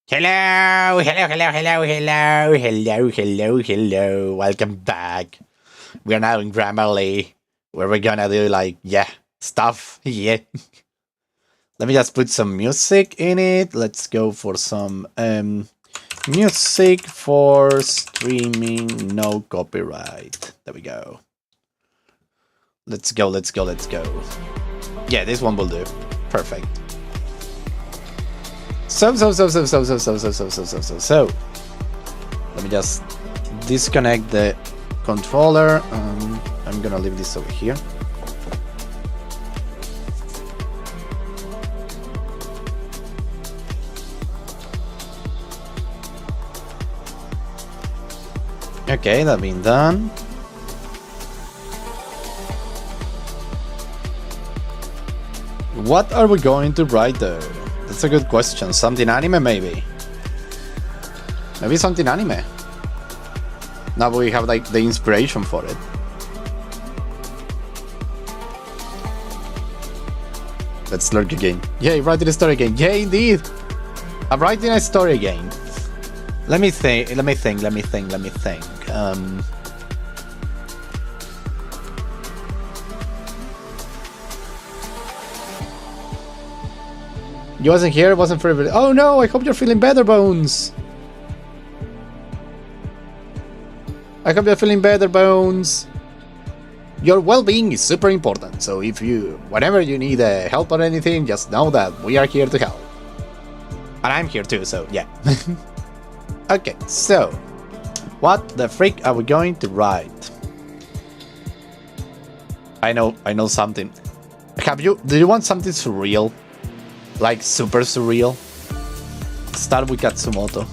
Hello, hello, hello, hello, hello, hello, hello, hello. Welcome back. We are now in Grammarly, where we're gonna do stuff. Yeah. Let me just put some music in it. Let's go for some music for streaming, no copyright. There we go. Let's go. Yeah, this one will do. Perfect. So. Let me just disconnect the controller. I'm gonna leave this over here. Okay, that being done. What are we going to write though? That's a good question. Something anime, maybe? Maybe something anime. Now we have like the inspiration for it. Let's lurk again. Yay, writing a story again. Yay, indeed! I'm writing a story again. Let me think. You wasn't here, it wasn't for everybody. Oh no, I hope you're feeling better, Bones. I hope you're feeling better, Bones. Your well-being is super important, so whenever you need help or anything, just know that we are here to help. And I'm here too, so yeah. Okay, so what the freak are we going to write? I know something. Do you want something surreal? Like super surreal? Start with Katsumoto.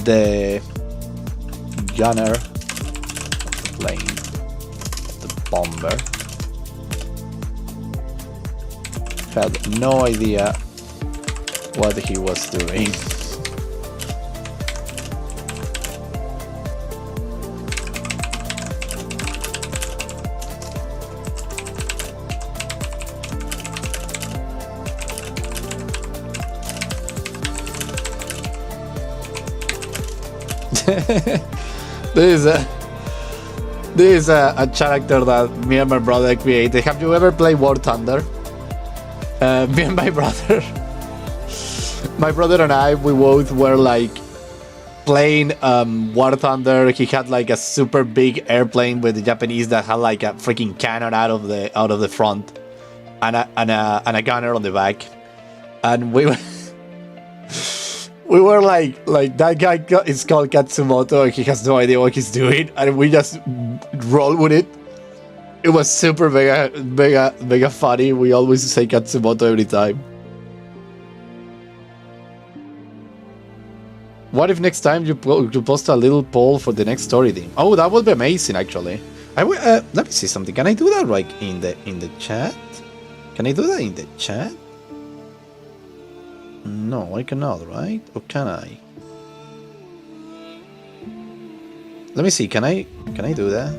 The gunner, the plane, the bomber. Had no idea what he was doing. This is a character that me and my brother created. Have you ever played War Thunder? Me and my brother. My brother and I, we both were like playing War Thunder. He had like a super big airplane with the Japanese that had like a freaking cannon out of the front, and a gunner on the back, and we were. We were like that guy is called Katsumoto and he has no idea what he's doing, and we just roll with it. It was super mega funny. We always say Katsumoto every time. What if next time you post a little poll for the next story theme? Oh, that would be amazing actually. Let me see something. Can I do that like in the chat? Can I do that in the chat? No, I cannot, right? Or can I? Let me see, can I do that?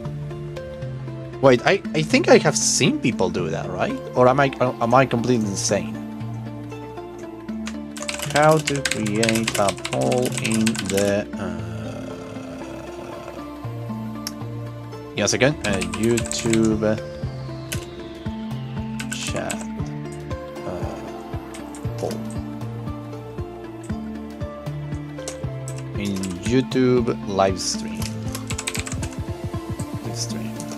Wait, I think I have seen people do that, right? Or am I completely insane? How to create a poll in the yes, again, YouTube chat poll. In YouTube live stream.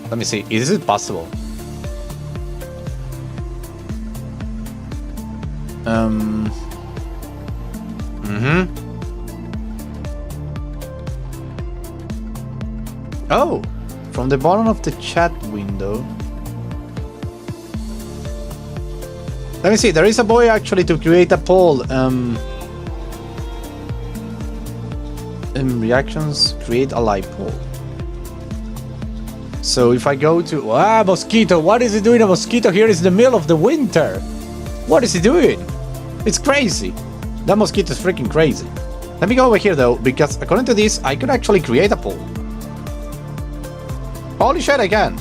Let me see. Is it possible? Oh, from the bottom of the chat window. Let me see. There is a way actually to create a poll. In reactions, create a live poll. So if I go to mosquito, what is he doing? A mosquito here is in the middle of the winter. What is he doing? It's crazy. That mosquito is freaking crazy. Let me go over here though, because according to this, I could actually create a poll. Holy shit, I can.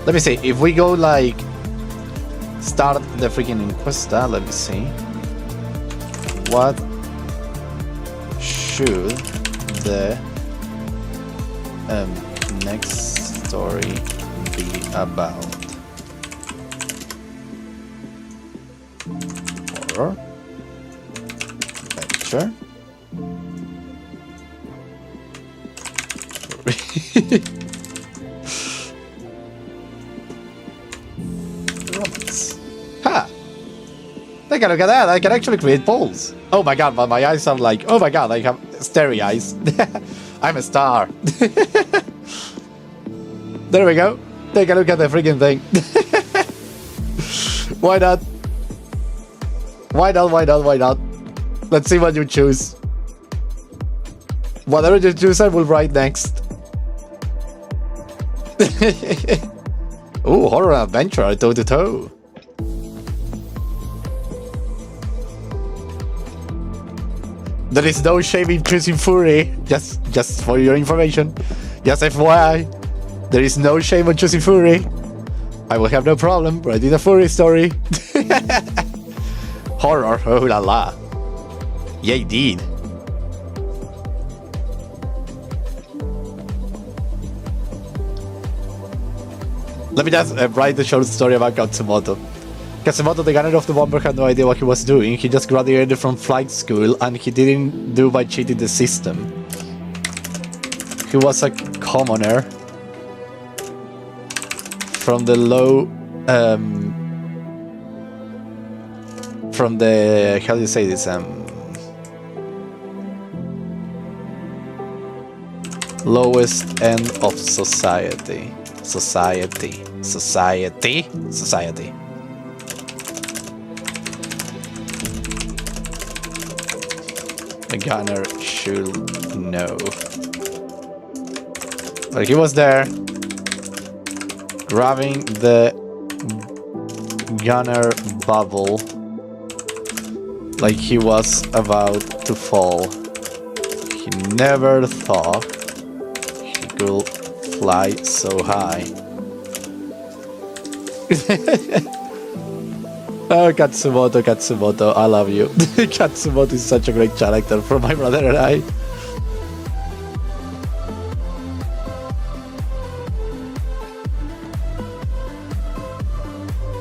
Let me see. If we go like start the freaking encuesta, let me see. What should the next story be about? Horror, adventure, romance. Ha! Take a look at that. I can actually create polls. Oh my god, but my eyes are like, oh my god, I have starry eyes. I'm a star. There we go. Take a look at the freaking thing. Why not? Why not? Why not? Why not? Let's see what you choose. Whatever you choose, I will write next. Ooh, horror adventure, toe to toe. There is no shame in choosing furry. Just for your information. Just FYI. There is no shame in choosing furry. I will have no problem writing a furry story. Horror, oh la la. Yeah, indeed. Let me just write the short story about Katsumoto. Katsumoto, the gunner of the bomber, had no idea what he was doing. He just graduated from flight school and he didn't do by cheating the system. He was a commoner from the low, from the, how do you say this, lowest end of society. Society. The gunner should know. But he was there, grabbing the gunner bubble like he was about to fall. He never thought he could fly so high. Oh, Katsumoto, I love you. Katsumoto is such a great character for my brother and I.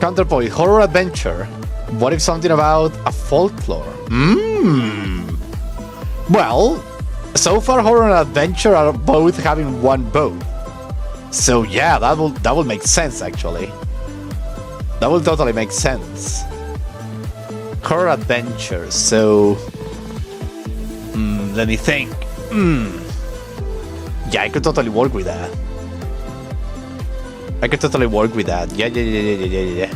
Counterpoint, horror adventure. What if something about a folklore? Well, so far horror and adventure are both having one boat. So yeah, that will make sense actually. That will totally make sense. Horror adventure, so let me think. Yeah, I could totally work with that. Yeah.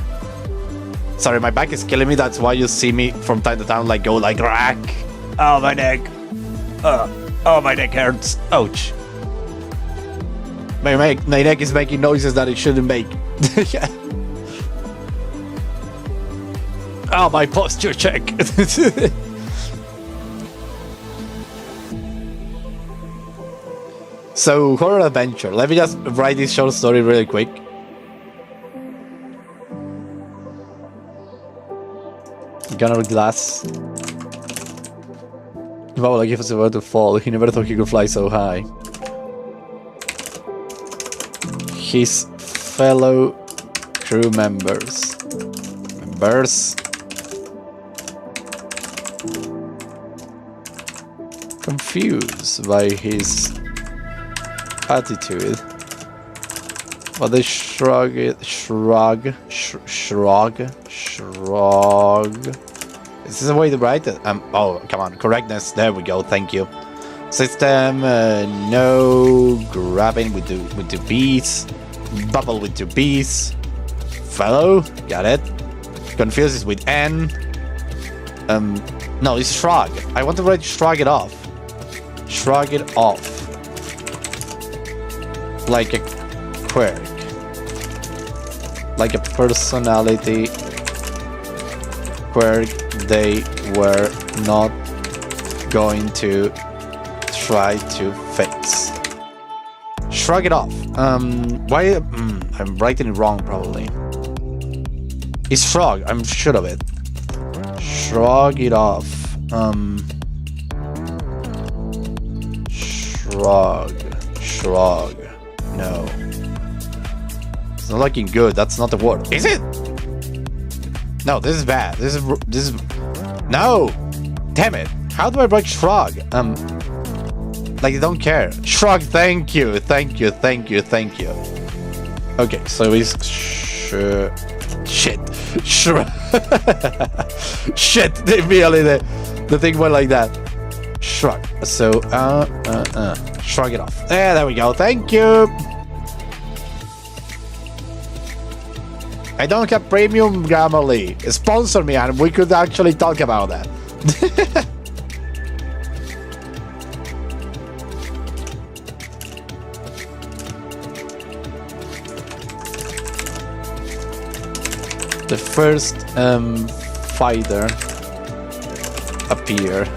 Sorry, my back is killing me, that's why you see me from time to time like go like rack. Oh, my neck. Oh, my neck hurts. Ouch. My neck is making noises that it shouldn't make. Yeah. Oh, my posture check. So, horror adventure. Let me just write this short story really quick. Gunner glass. Wow, like if it's about to fall. He never thought he could fly so high. His fellow crew members. Confused by his attitude, but they shrug. Is this a way to write it? Oh, come on, correctness. There we go. Thank you. System. No grabbing with the bees. Bubble with 2 B's. Fellow. Got it. Confused is with N. No, it's shrug. I want to write shrug it off. Shrug it off. Like a quirk. Like a personality quirk they were not going to try to fix. Shrug it off. Why? I'm writing it wrong probably. It's frog. I'm sure of it. Shrug it off. Shrug. No. It's not looking good. That's not the word. Is it? No, this is bad. This is. No. Damn it. How do I write shrug? Like I don't care. Shrug. Thank you. Okay, so it's shit. Shrug. Shit. Really, the thing went like that. Shrug. So shrug it off. There we go. Thank you. I don't have premium Grammarly. Sponsor me and we could actually talk about that. The first fighter appear.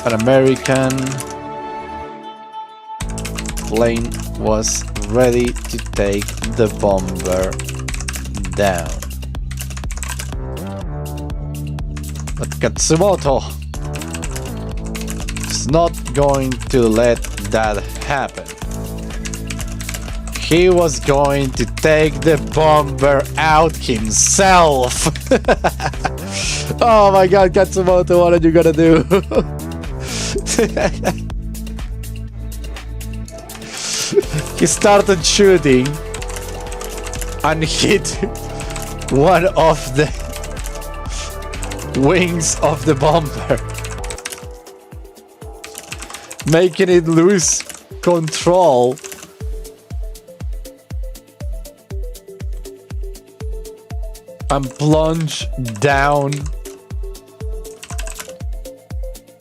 An American plane was ready to take the bomber down. But Katsumoto is not going to let that happen. He was going to take the bomber out himself. Oh my god, Katsumoto, what are you gonna do? He started shooting and hit one of the wings of the bomber, making it lose control. And plunge down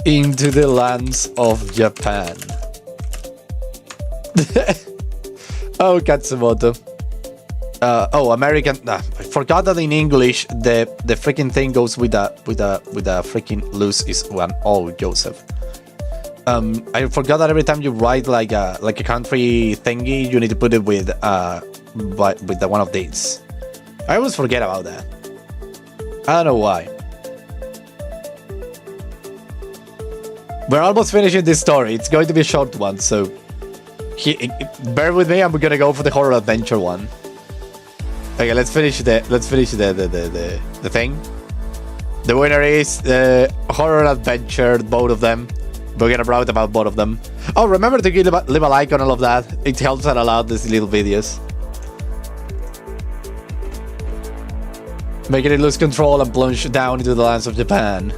into the lands of Japan. Oh, Katsumoto. American. I forgot that in English the freaking thing goes with a freaking loose is one. Oh, Joseph. I forgot that every time you write like a country thingy, you need to put it with the one of these. I always forget about that. I don't know why. We're almost finishing this story. It's going to be a short one, so bear with me. I'm gonna go for the horror adventure one. Okay, let's finish the thing. The winner is horror adventure, both of them. We're gonna write about both of them. Oh, remember to leave a like on all of that. It helps out a lot, these little videos. Making it lose control and plunge down into the lands of Japan.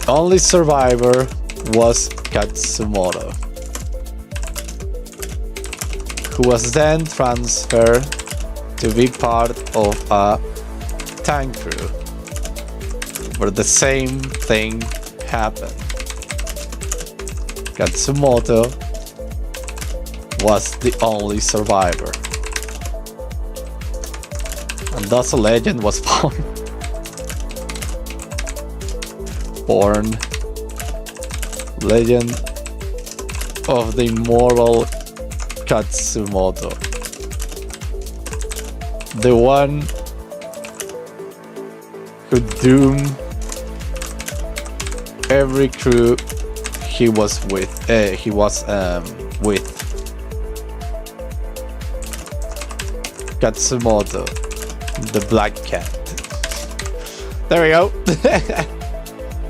Only survivor was Katsumoto, who was then transferred to be part of a tank crew, where the same thing happened. Katsumoto was the only survivor. And thus a legend was born. Legend of the immortal Katsumoto. The one who doomed every crew he was with. Katsumoto. The Black Cat. There we go.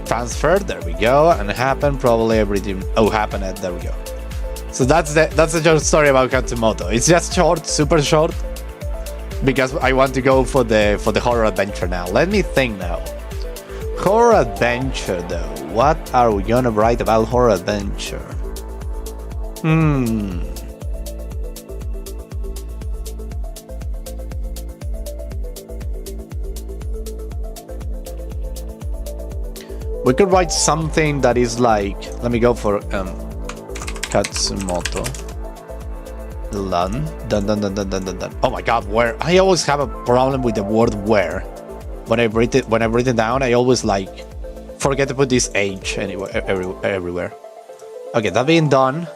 Transferred. There we go. And happened. Probably everything. Oh, happened. There we go. So that's the short story about Katsumoto. It's just short, super short, because I want to go for the horror adventure now. Let me think now. Horror adventure though. What are we gonna write about horror adventure? We could write something that is like, let me go for Katsumoto. Dun dun dun dun dun dun dun. Oh my god, where? I always have a problem with the word where. When I write it down, I always like forget to put this H anywhere, everywhere. Okay, that being done,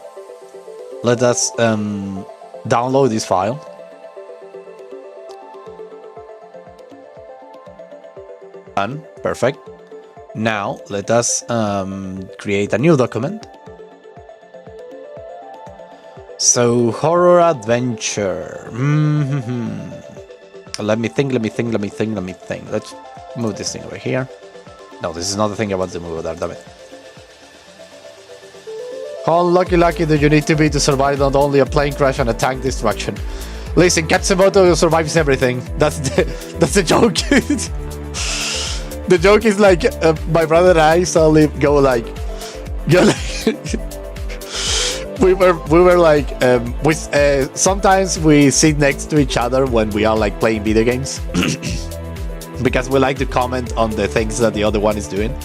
let us download this file. Done. Perfect. Now let us create a new document. So horror adventure. Let me think. Let's move this thing over here. No, this is not the thing I want to move over there, damn it. How lucky do you need to be to survive not only a plane crash and a tank destruction? Listen, Katsumoto survives everything. That's the joke. The joke is like my brother and I suddenly go like we were like sometimes we sit next to each other when we are like playing video games because we like to comment on the things that the other one is doing,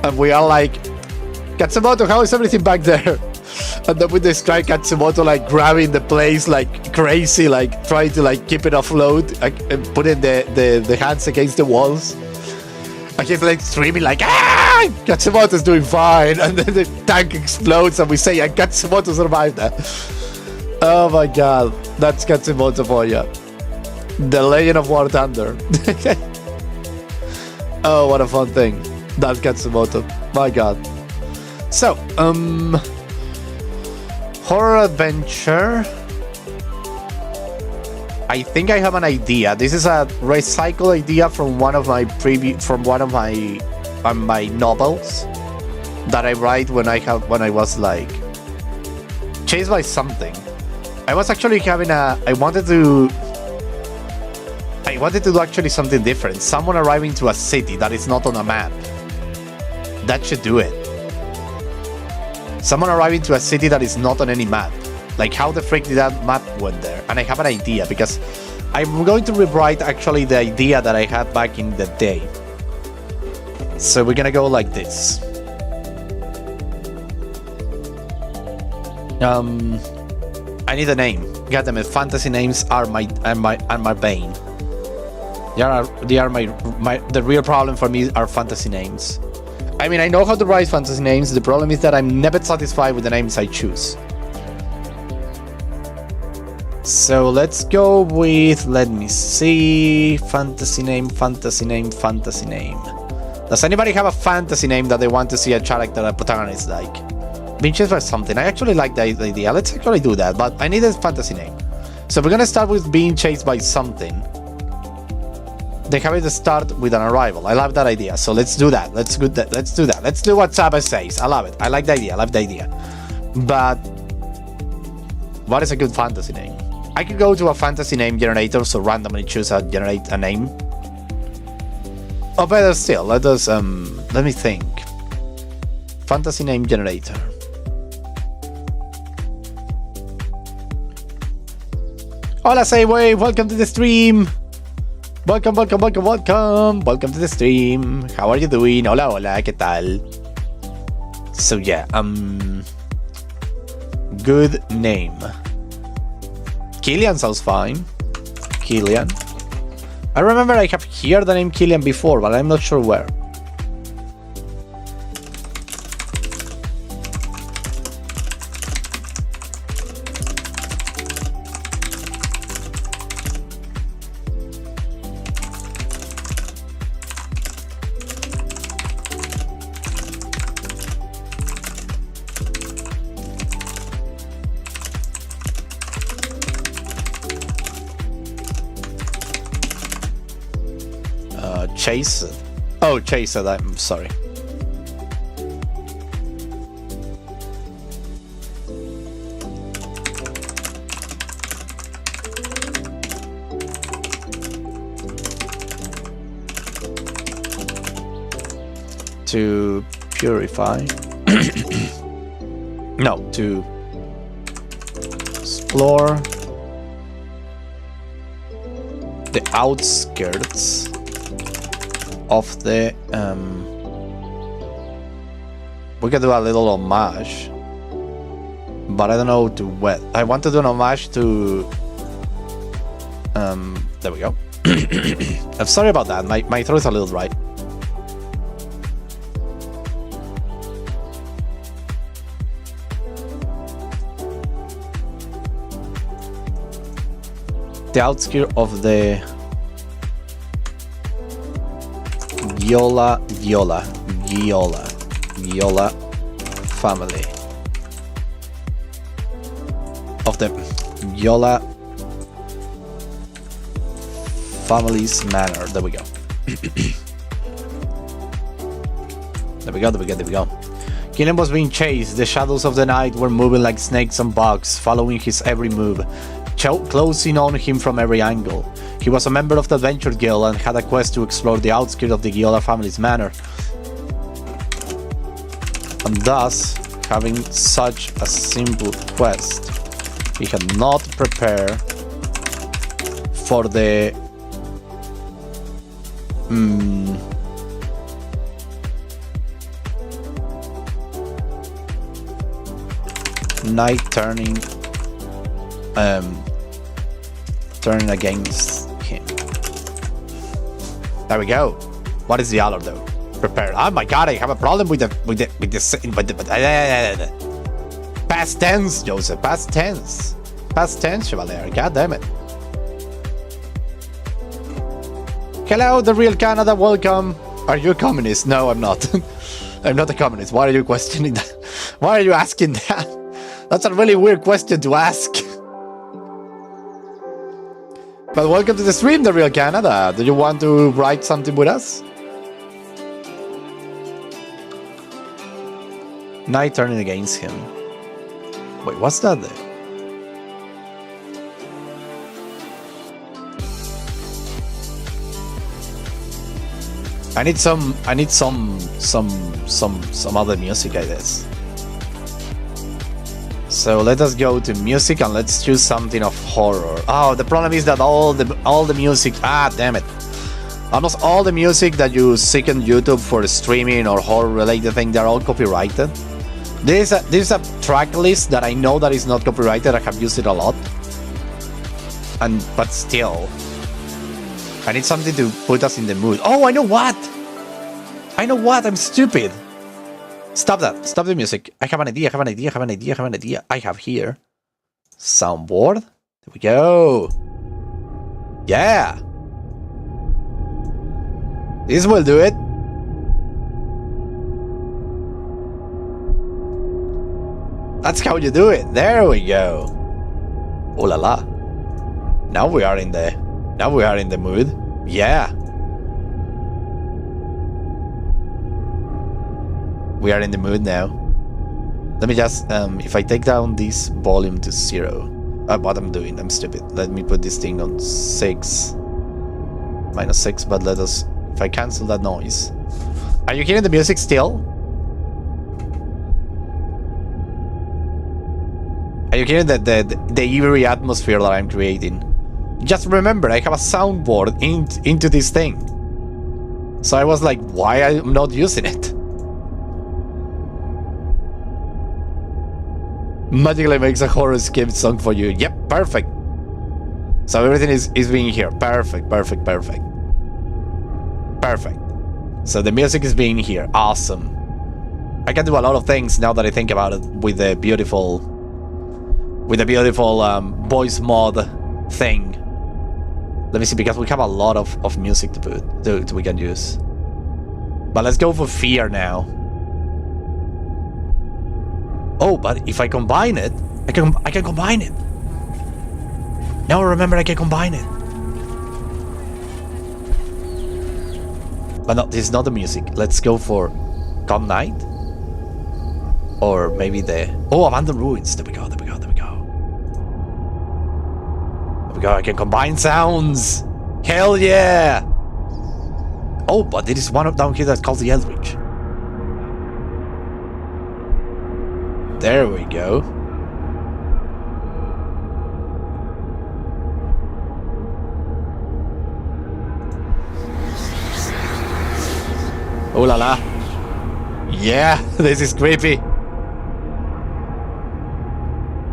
and we are like, Katsumoto, how is everything back there? And then we describe Katsumoto like grabbing the place like crazy, like trying to like keep it afloat, like, and putting the hands against the walls. And he's like screaming like, ah! Katsumoto's doing fine. And then the tank explodes and we say, yeah, Katsumoto survived that. Oh my god, that's Katsumoto for you. The Legend of War Thunder. Oh, what a fun thing. That's Katsumoto. My god. So, horror adventure. I think I have an idea. This is a recycled idea from one of my my novels that I write when I was like chased by something. I was actually having I wanted to do actually something different. Someone arriving to a city that is not on a map. That should do it. Someone arriving to a city that is not on any map. Like, how the frick did that map went there? And I have an idea, because I'm going to rewrite actually the idea that I had back in the day. So we're gonna go like this. I need a name. Goddammit, fantasy names are my bane. The real problem for me are fantasy names. I mean, I know how to write fantasy names. The problem is that I'm never satisfied with the names I choose. So let's go with, let me see, fantasy name. Does anybody have a fantasy name that they want to see a character, a protagonist like? Being chased by something. I actually like the idea. Let's actually do that, but I need a fantasy name. So we're gonna start with being chased by something. They have it to start with an arrival. I love that idea. So let's do that. Let's do that. Let's do what Saba says. I love it. I like the idea. But what is a good fantasy name? I could go to a fantasy name generator, so randomly generate a name. Or better still, let me think. Fantasy name generator. Hola, Sayway, welcome to the stream. Welcome to the stream. How are you doing? Hola, ¿qué tal? So yeah, good name. Killian sounds fine. Killian. I remember I have heard the name Killian before, but I'm not sure where. Chase. Oh, Chase, I'm sorry. To purify. No, to explore the outskirts of the we could do a little homage, but I don't know to what. I want to do an homage to there we go. I'm sorry about that, my throat is a little dry. the outskirts of the Giola family. Of the Giola family's manor. There we go. There we go. Gillian was being chased. The shadows of the night were moving like snakes and bugs, following his every move, closing on him from every angle. He was a member of the Adventure Guild and had a quest to explore the outskirts of the Giola family's manor. And thus, having such a simple quest, he had not prepared for the night turning against him. There we go. What is the other though? Prepare. Oh my god, I have a problem with the past tense, Joseph. Past tense, Chevalier. God damn it. Hello, the real Canada. Welcome. Are you a communist? No, I'm not. I'm not a communist. Why are you questioning that? Why are you asking that? That's a really weird question to ask. But welcome to the stream, the real Canada. Do you want to write something with us? Night turning against him. Wait, what's that there? I need some other music, I guess. So let us go to music and let's choose something of horror. Oh, the problem is that all the music, damn it. Almost all the music that you seek on YouTube for streaming or horror related thing, they're all copyrighted. This is a track list that I know that is not copyrighted. I have used it a lot. But still, I need something to put us in the mood. Oh, I know what! I'm stupid. Stop that. Stop the music. I have an idea. I have here soundboard. There we go. Yeah. This will do it. That's how you do it. There we go. Oh la la. Now we are in the mood. Yeah. We are in the mood now. Let me just, if I take down this volume to 0. What I'm doing, I'm stupid. Let me put this thing on 6. -6, but if I cancel that noise. Are you hearing the music still? Are you hearing the eerie atmosphere that I'm creating? Just remember, I have a soundboard into this thing. So I was like, why I'm not using it? Magically makes a horror skip song for you. Yep, perfect. So everything is being here. Perfect. So the music is being here. Awesome. I can do a lot of things now that I think about it with the beautiful voice mod thing. Let me see, because we have a lot of music to we can use. But let's go for fear now. Oh, but if I combine it, I can combine it. Now remember, I can combine it. But no, this is not the music. Let's go for Calm Night. Or maybe Abandoned Ruins. There we go. I can combine sounds. Hell yeah. Oh, but there is one up down here that's called the Eldritch. There we go. Oh la la. Yeah, this is creepy.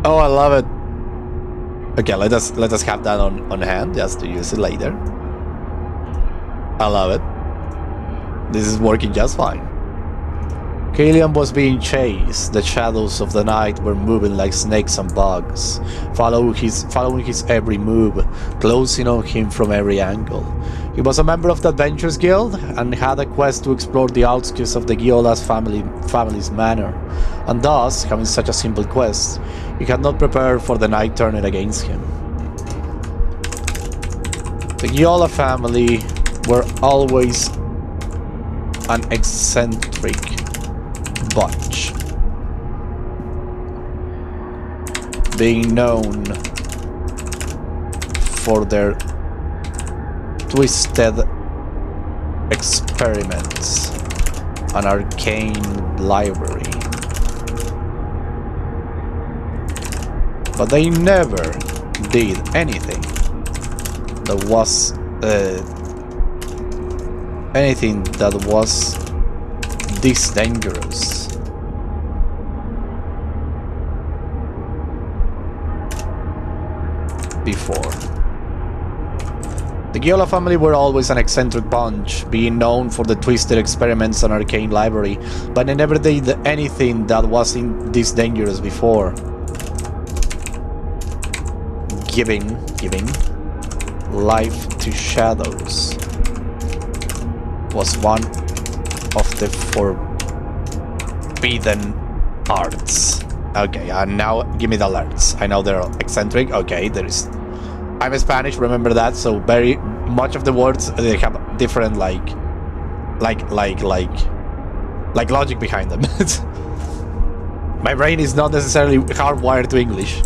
Oh, I love it. Okay, let us have that on hand just to use it later. I love it. This is working just fine. Killian was being chased. The shadows of the night were moving like snakes and bugs, following his every move, closing on him from every angle. He was a member of the Adventurers Guild and had a quest to explore the outskirts of the Giola's family's manor, and thus, having such a simple quest, he had not prepared for the night turning against him. The Giola family were always an eccentric bunch, being known for their twisted experiments, an arcane library. But they never did anything that was this dangerous. Before. The Giola family were always an eccentric bunch, being known for the twisted experiments and arcane library, but they never did anything that wasn't this dangerous before. Giving life to shadows was one of the forbidden arts. Okay, and now give me the alerts. I know they're eccentric. Okay, there is. I'm Spanish, remember that. So very much of the words they have different like logic behind them. My brain is not necessarily hardwired to English.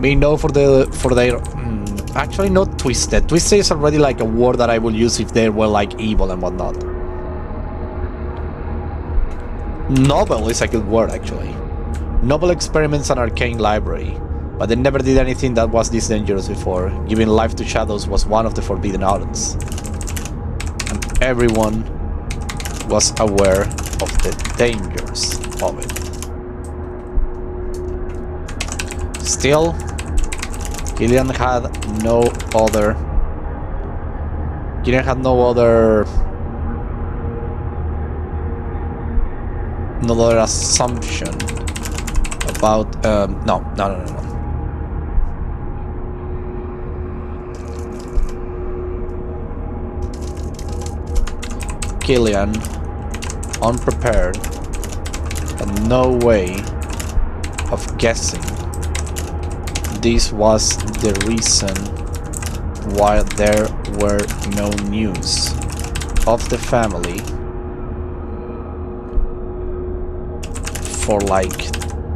Being known for their actually not twisted. Twisted is already like a word that I will use if they were like evil and whatnot. Novel is a good word actually. Novel experiments and arcane library, but they never did anything that was this dangerous before. Giving life to shadows was one of the forbidden arts, and everyone was aware of the dangers of it. Still, Killian had no other assumption about no. Killian, unprepared, had no way of guessing this was the reason why there were no news of the family for like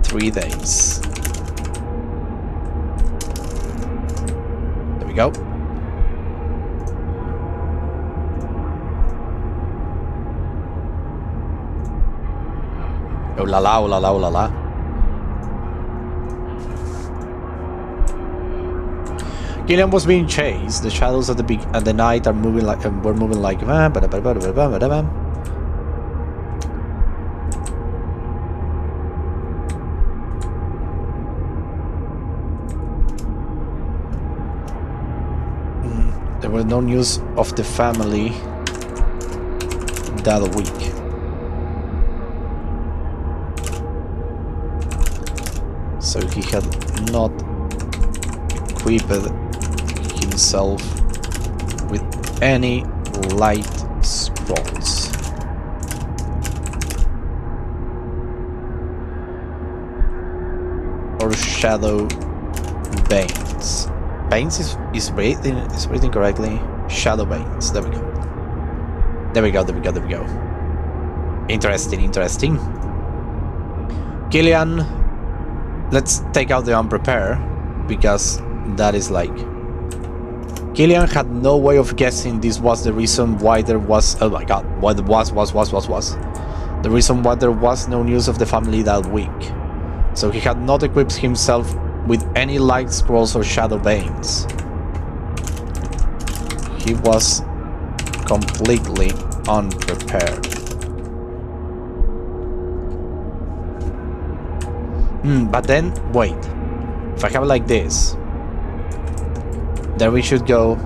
3 days. There we go. Oh la la, oh la la, oh la la. Killian was being chased. The shadows at the night are moving like were moving like. There was no news of the family that week. So he had not equipped himself with any light scrolls. Or shadow veins. Veins is reading correctly. Shadow veins. There we go. There we go. There we go. There we go. Interesting. Interesting. Killian, let's take out the unprepared, because that is like. Killian had no way of guessing this was the reason why there was. Oh my god! Why there was the reason why there was no news of the family that week. So he had not equipped himself with any light scrolls or shadow veins. He was completely unprepared. But then, wait. If I have it like this, then we should go.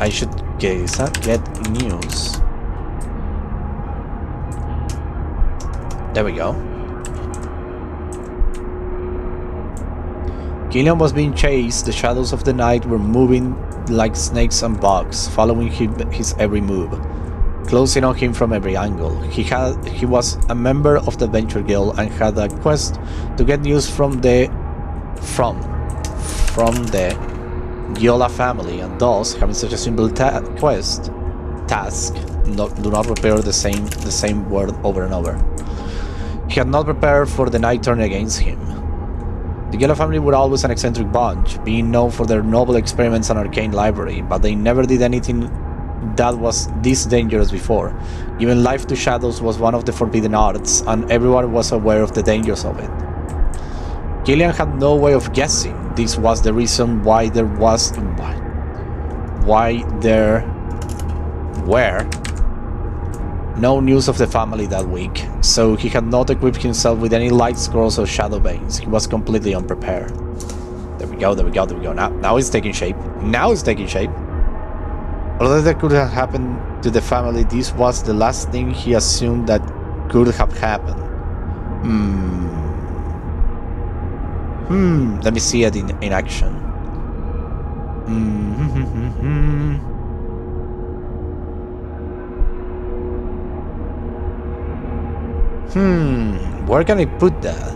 I should Okay, is that get news? There we go. Gillian was being chased. The shadows of the night were moving like snakes and bugs, following his every move, closing on him from every angle. He was a member of the Adventure Guild and had a quest to get news from the Giola family, and thus, having such a simple task, do not repeat the same word over and over. He had not prepared for the night turn against him. The Giola family were always an eccentric bunch, being known for their noble experiments and arcane library, but they never did anything that was this dangerous before. Giving life to shadows was one of the forbidden arts, and everyone was aware of the dangers of it. Gillian had no way of guessing this was the reason why there were no news of the family that week, so he had not equipped himself with any light scrolls or shadow veins. He was completely unprepared. There we go. Now it's taking shape. Although that could have happened to the family, this was the last thing he assumed that could have happened. Let me see it in action. Where can I put that?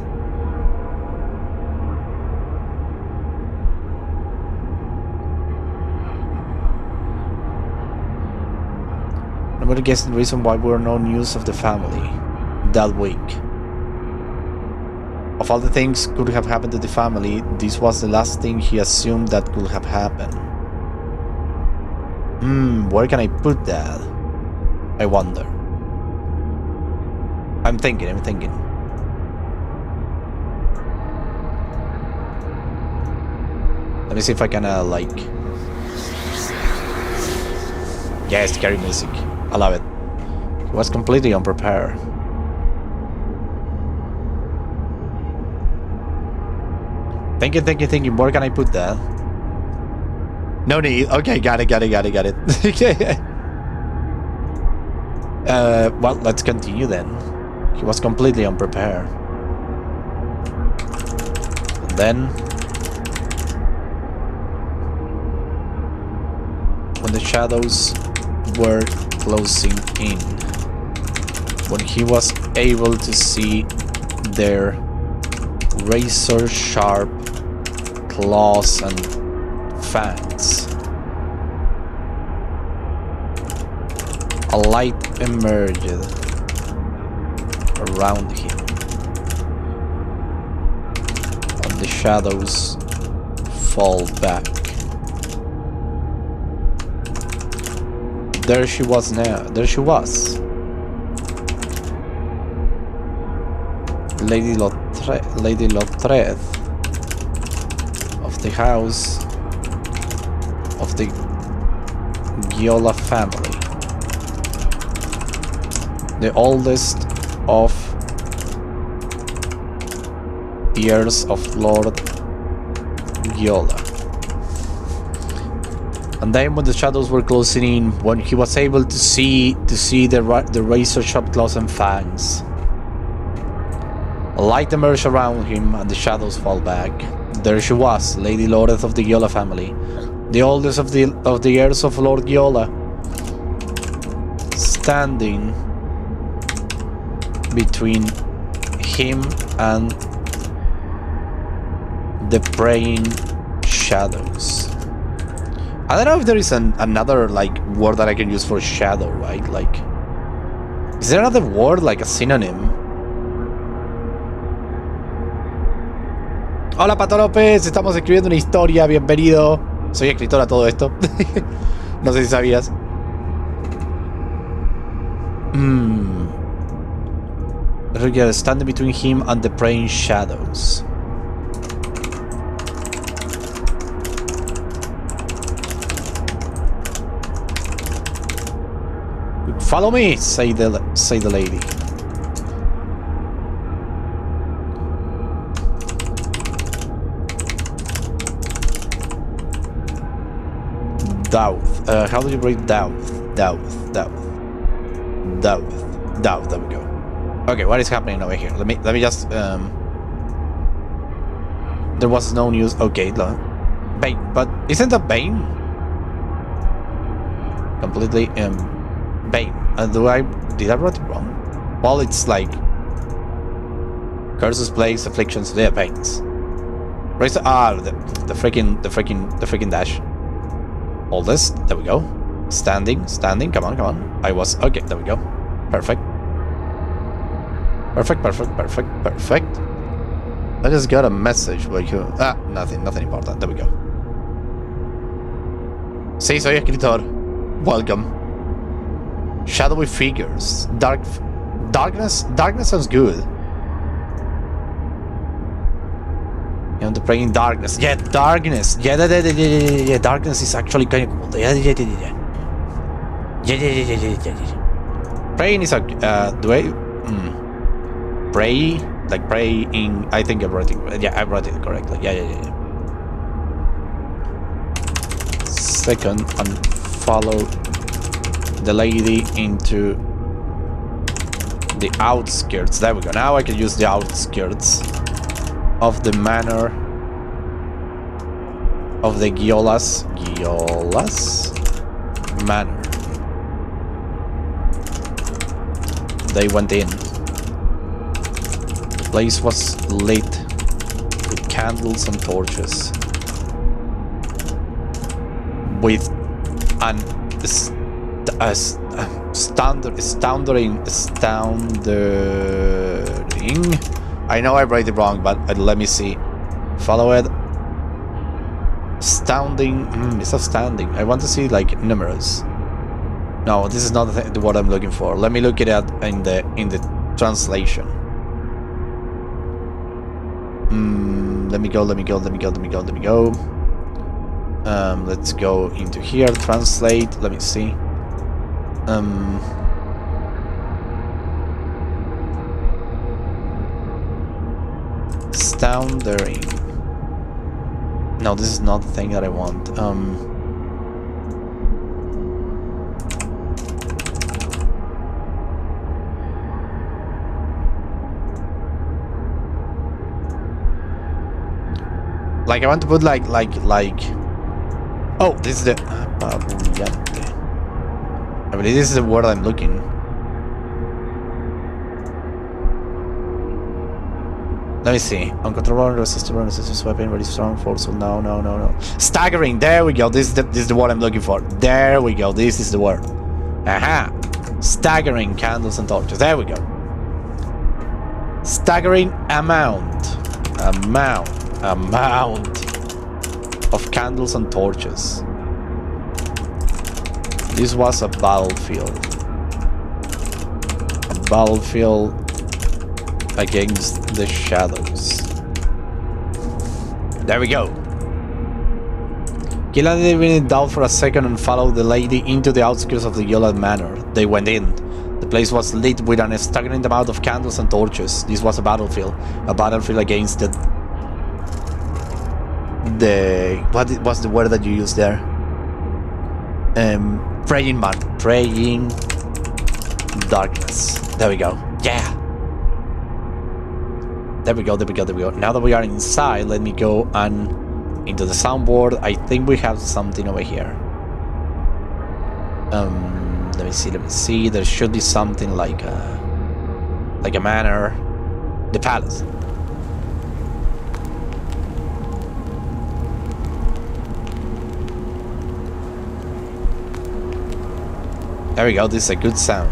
Nobody guessed the reason why there were no news of the family that week. Of all the things could have happened to the family, this was the last thing he assumed that could have happened. Where can I put that? I wonder. I'm thinking. Let me see if I can, like... Yes, scary music. I love it. He was completely unprepared. Thinking. Where can I put that? No need. Okay, got it. Well, let's continue then. He was completely unprepared. And then... when the shadows were closing in, when he was able to see their razor-sharp claws and fangs, a light emerged around him, and the shadows fall back. There she was. Lady Lautrec of the house of the Giola family, the oldest of the heirs of Lord Giola. And then when the shadows were closing in, when he was able to see the razor-sharp claws and fangs, a light emerged around him and the shadows fall back. There she was, Lady Lautrec of the Giola family, the oldest of the heirs of Lord Giola, standing between him and the praying shadows. I don't know if there is another like word that I can use for shadow, right? Like, is there another word like a synonym? Hola Pato López, estamos escribiendo una historia, bienvenido. Soy escritor a todo esto. No sé si sabías. Standing between him and the praying shadows. Follow me, say the lady. Doubt. How do you break doubt? Doubt. There we go. Okay, what is happening over here? Let me just there was no news. Okay, Bane, but isn't that Bane? Completely Bane. Did I write it wrong? Well, it's like curses, plagues, afflictions, they are pains. Raise the freaking dash. All this, there we go. Standing, come on. I was okay, there we go. Perfect. I just got a message where you nothing important. There we go. Sí, soy escritor. Welcome. Shadowy figures. Darkness sounds good. You know, the praying darkness. Yeah, darkness. Yeah, darkness is actually kind of cool. Yeah. Praying is a do I pray like praying? I think I wrote it. Yeah, I wrote it correctly. Yeah. Second, and follow the lady into the outskirts. There we go. Now I can use the outskirts of the manor of the Giolas manor. They went in. The place was lit with candles and torches, with an astounding. I know I wrote it wrong, but let me see. Follow it. Astounding. It's astounding. I want to see like numerous. No, this is not the word I'm looking for. Let me look it up in the translation. Let me go. Let's go into here. Translate. Let me see. Astounding. No, this is not the thing that I want. Like I want to put like. Oh, this is the. I believe this is the word I'm looking. Let me see. Uncontrollable, resistive weapon, very strong, forceful. No. Staggering. There we go. This is the word I'm looking for. There we go. This is the word. Aha. Staggering candles and torches. There we go. Staggering amount of candles and torches. This was a battlefield. Against the shadows. There we go. Gilad didn't even doubt for a second and followed the lady into the outskirts of the Gilad manor. They went in. The place was lit with an staggering amount of candles and torches. This was a battlefield against the what was the word that you used there? Praying darkness. There we go. Yeah. There we go. Now that we are inside, let me go and into the soundboard. I think we have something over here. Let me see. There should be something like a manor, the palace. There we go. This is a good sound.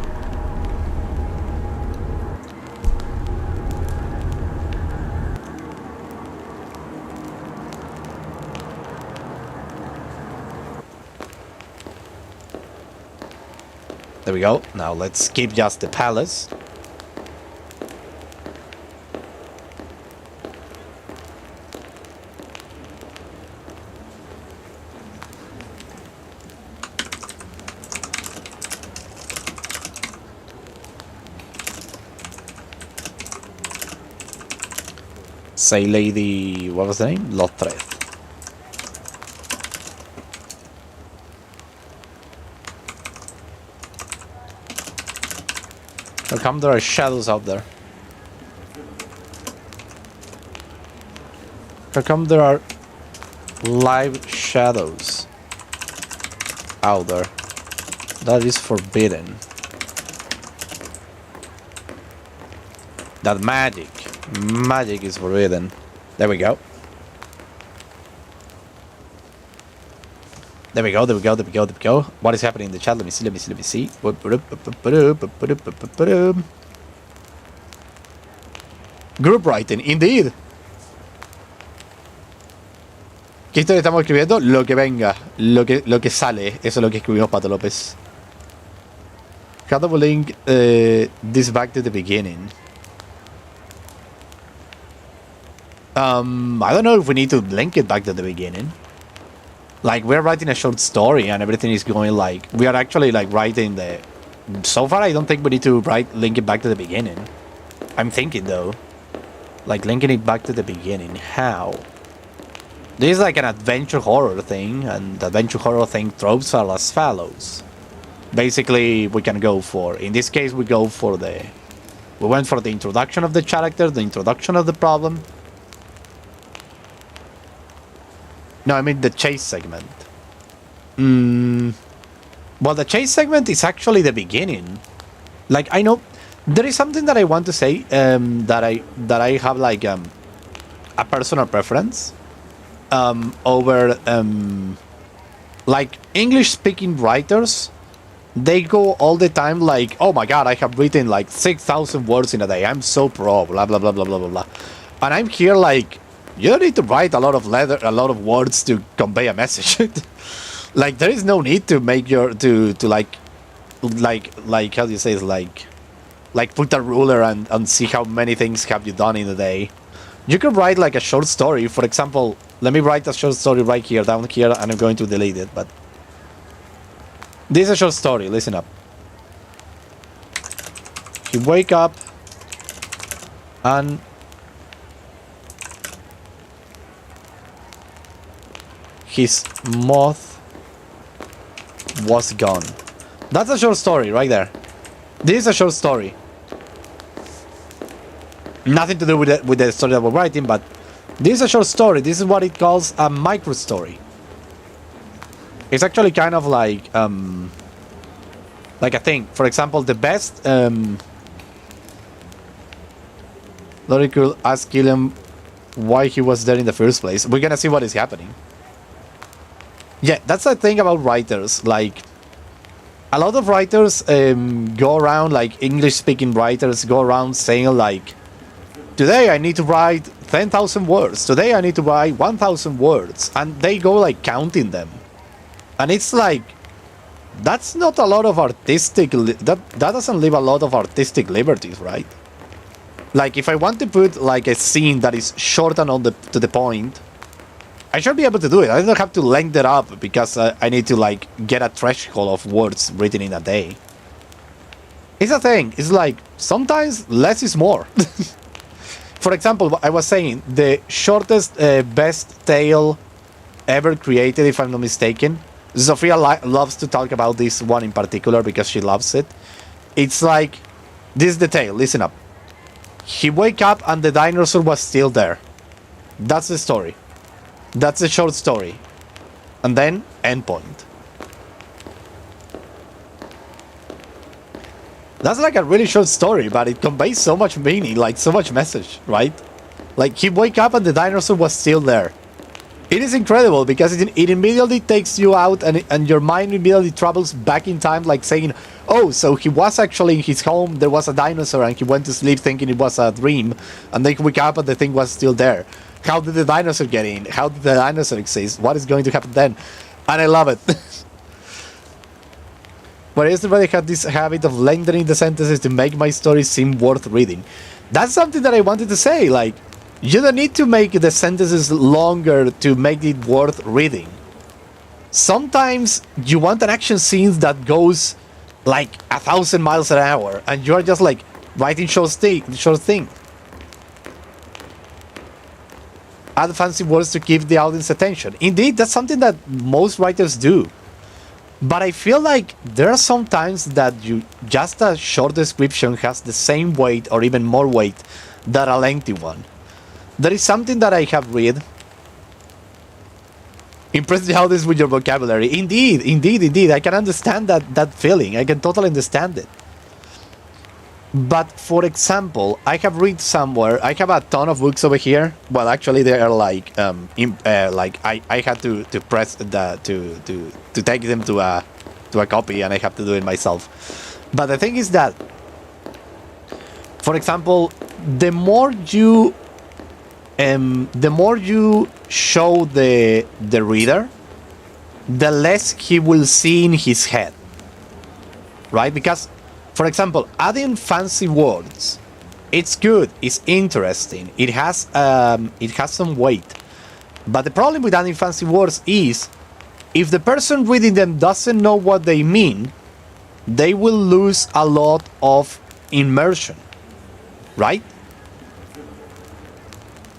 There we go. Now let's skip just the palace. Say Lady... what was the name? Lothred. How come there are shadows out there? How come there are live shadows out there? That is forbidden. That magic is forbidden. There we go. There we go. What is happening in the chat? Let me see. Group writing, indeed. ¿Qué historia estamos escribiendo? Lo que venga, lo que sale, eso es lo que escribimos, Pato López. How do we link this back to the beginning? I don't know if we need to link it back to the beginning. Like, we're writing a short story and everything is going like... We are actually like writing the... So far, I don't think we need to link it back to the beginning. I'm thinking though. Like, linking it back to the beginning. How? This is like an adventure horror thing, and the adventure horror thing tropes are as follows. Basically, we can go for... In this case, we go for the... We went for the introduction of the character, the introduction of the problem. No, I mean the chase segment. Well, the chase segment is actually the beginning. Like, I know... There is something that I want to say, that I have like a personal preference over like English-speaking writers. They go all the time like, oh my god, I have written like 6,000 words in a day. I'm so pro, blah blah blah blah blah blah blah. And I'm here like, you don't need to write a lot of words to convey a message. Like, there is no need to make your to like how do you say, it's like put a ruler and see how many things have you done in a day. You could write like a short story. For example, let me write a short story right here, down here, and I'm going to delete it, but this is a short story, listen up. He wake up and his moth was gone. That's a short story right there. This is a short story. Nothing to do with the story that we're writing, but this is a short story. This is what it calls a micro story. It's actually kind of like a thing. For example, the best Lori could ask Gilliam why he was there in the first place. We're gonna see what is happening. Yeah, that's the thing about writers. Like, a lot of writers go around, like English-speaking writers go around saying like, today I need to write 10,000 words. Today I need to write 1,000 words. And they go like counting them. And it's like, that's not a lot of artistic... That doesn't leave a lot of artistic liberties, right? Like, if I want to put like a scene that is short and to the point, I should be able to do it. I don't have to lengthen it up because I need to like get a threshold of words written in a day. It's a thing. It's like, sometimes less is more. For example, I was saying, the shortest, best tale ever created, if I'm not mistaken. Sophia loves to talk about this one in particular because she loves it. It's like, this is the tale, listen up. He wake up and the dinosaur was still there. That's the story. That's a short story. And then, end point. That's like a really short story, but it conveys so much meaning, like so much message, right? Like, he wake up and the dinosaur was still there. It is incredible because it immediately takes you out and your mind immediately travels back in time, like saying, oh, so he was actually in his home, there was a dinosaur and he went to sleep thinking it was a dream, and then he wake up and the thing was still there. How did the dinosaur get in? How did the dinosaur exist? What is going to happen then? And I love it. But everybody had this habit of lengthening the sentences to make my story seem worth reading. That's something that I wanted to say, like, you don't need to make the sentences longer to make it worth reading. Sometimes you want an action scene that goes like 1,000 miles an hour, and you're just like writing short thing. Add fancy words to keep the audience attention. Indeed, that's something that most writers do. But I feel like there are some times that just a short description has the same weight or even more weight than a lengthy one. There is something that I have read. Impressed how this with your vocabulary. Indeed. I can understand that feeling. I can totally understand it. But for example, I have read somewhere. I have a ton of books over here. Well, actually, they are like I had to press to take them to a copy, and I have to do it myself. But the thing is that, for example, the more you show the reader, the less he will see in his head, right? Because, for example, adding fancy words, it's good, it's interesting, it has some weight. But the problem with adding fancy words is, if the person reading them doesn't know what they mean, they will lose a lot of immersion, right?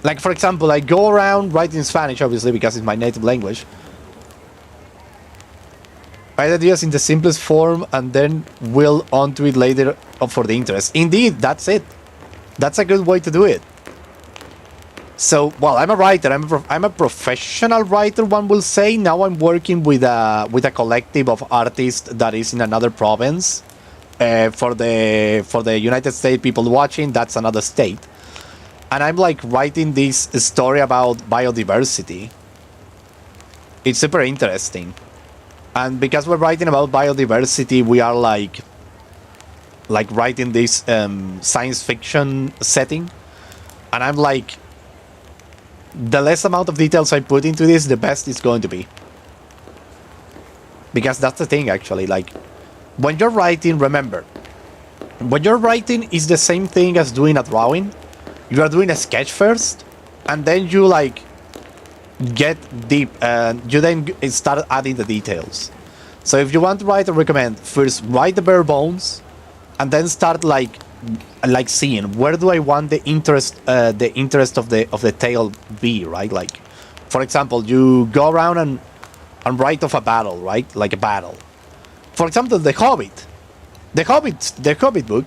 Like, for example, I go around writing Spanish, obviously, because it's my native language. Write ideas in the simplest form and then will onto it later for the interest. Indeed, that's it. That's a good way to do it. So, well, I'm a writer. I'm a professional writer, one will say. Now I'm working with a collective of artists that is in another province. For the United States people watching, that's another state. And I'm like writing this story about biodiversity. It's super interesting. And because we're writing about biodiversity, we are like writing this science fiction setting. And I'm like, the less amount of details I put into this, the best it's going to be. Because that's the thing, actually. Like, when you're writing, remember, when you're writing is the same thing as doing a drawing. You are doing a sketch first, and then you like get deep, and you then start adding the details. So if you want to write, I recommend first write the bare bones, and then start like seeing where do I want the interest of the tale be, right? Like, for example, you go around and write of a battle, right? Like a battle. For example, the Hobbit book,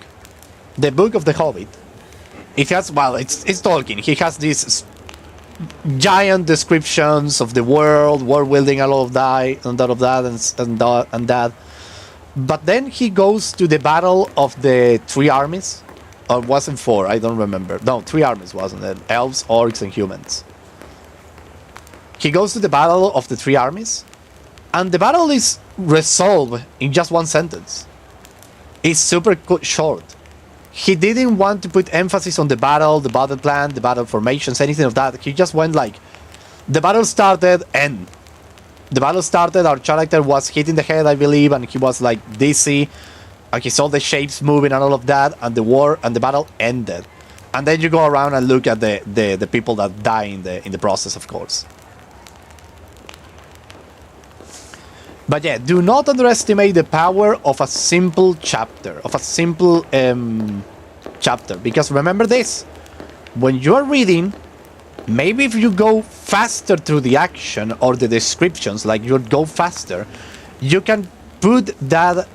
the book of the Hobbit. It has, well, it's Tolkien. He has these giant descriptions of the world building, a lot of that, and that. But then he goes to the battle of the three armies, or wasn't four? I don't remember. No, three armies, wasn't it? Elves, orcs, and humans. He goes to the battle of the three armies, and the battle is resolved in just one sentence. It's super short. He didn't want to put emphasis on the battle plan, the battle formations, anything of that. He just went like, the battle started, end. The battle started, our character was hit in the head, I believe, and he was like dizzy, and he saw the shapes moving and all of that, and the battle ended. And then you go around and look at the people that die in the process, of course. But yeah, do not underestimate the power of a simple chapter, because remember this, when you are reading, maybe if you go faster through the action or the descriptions, like you go faster, you can put that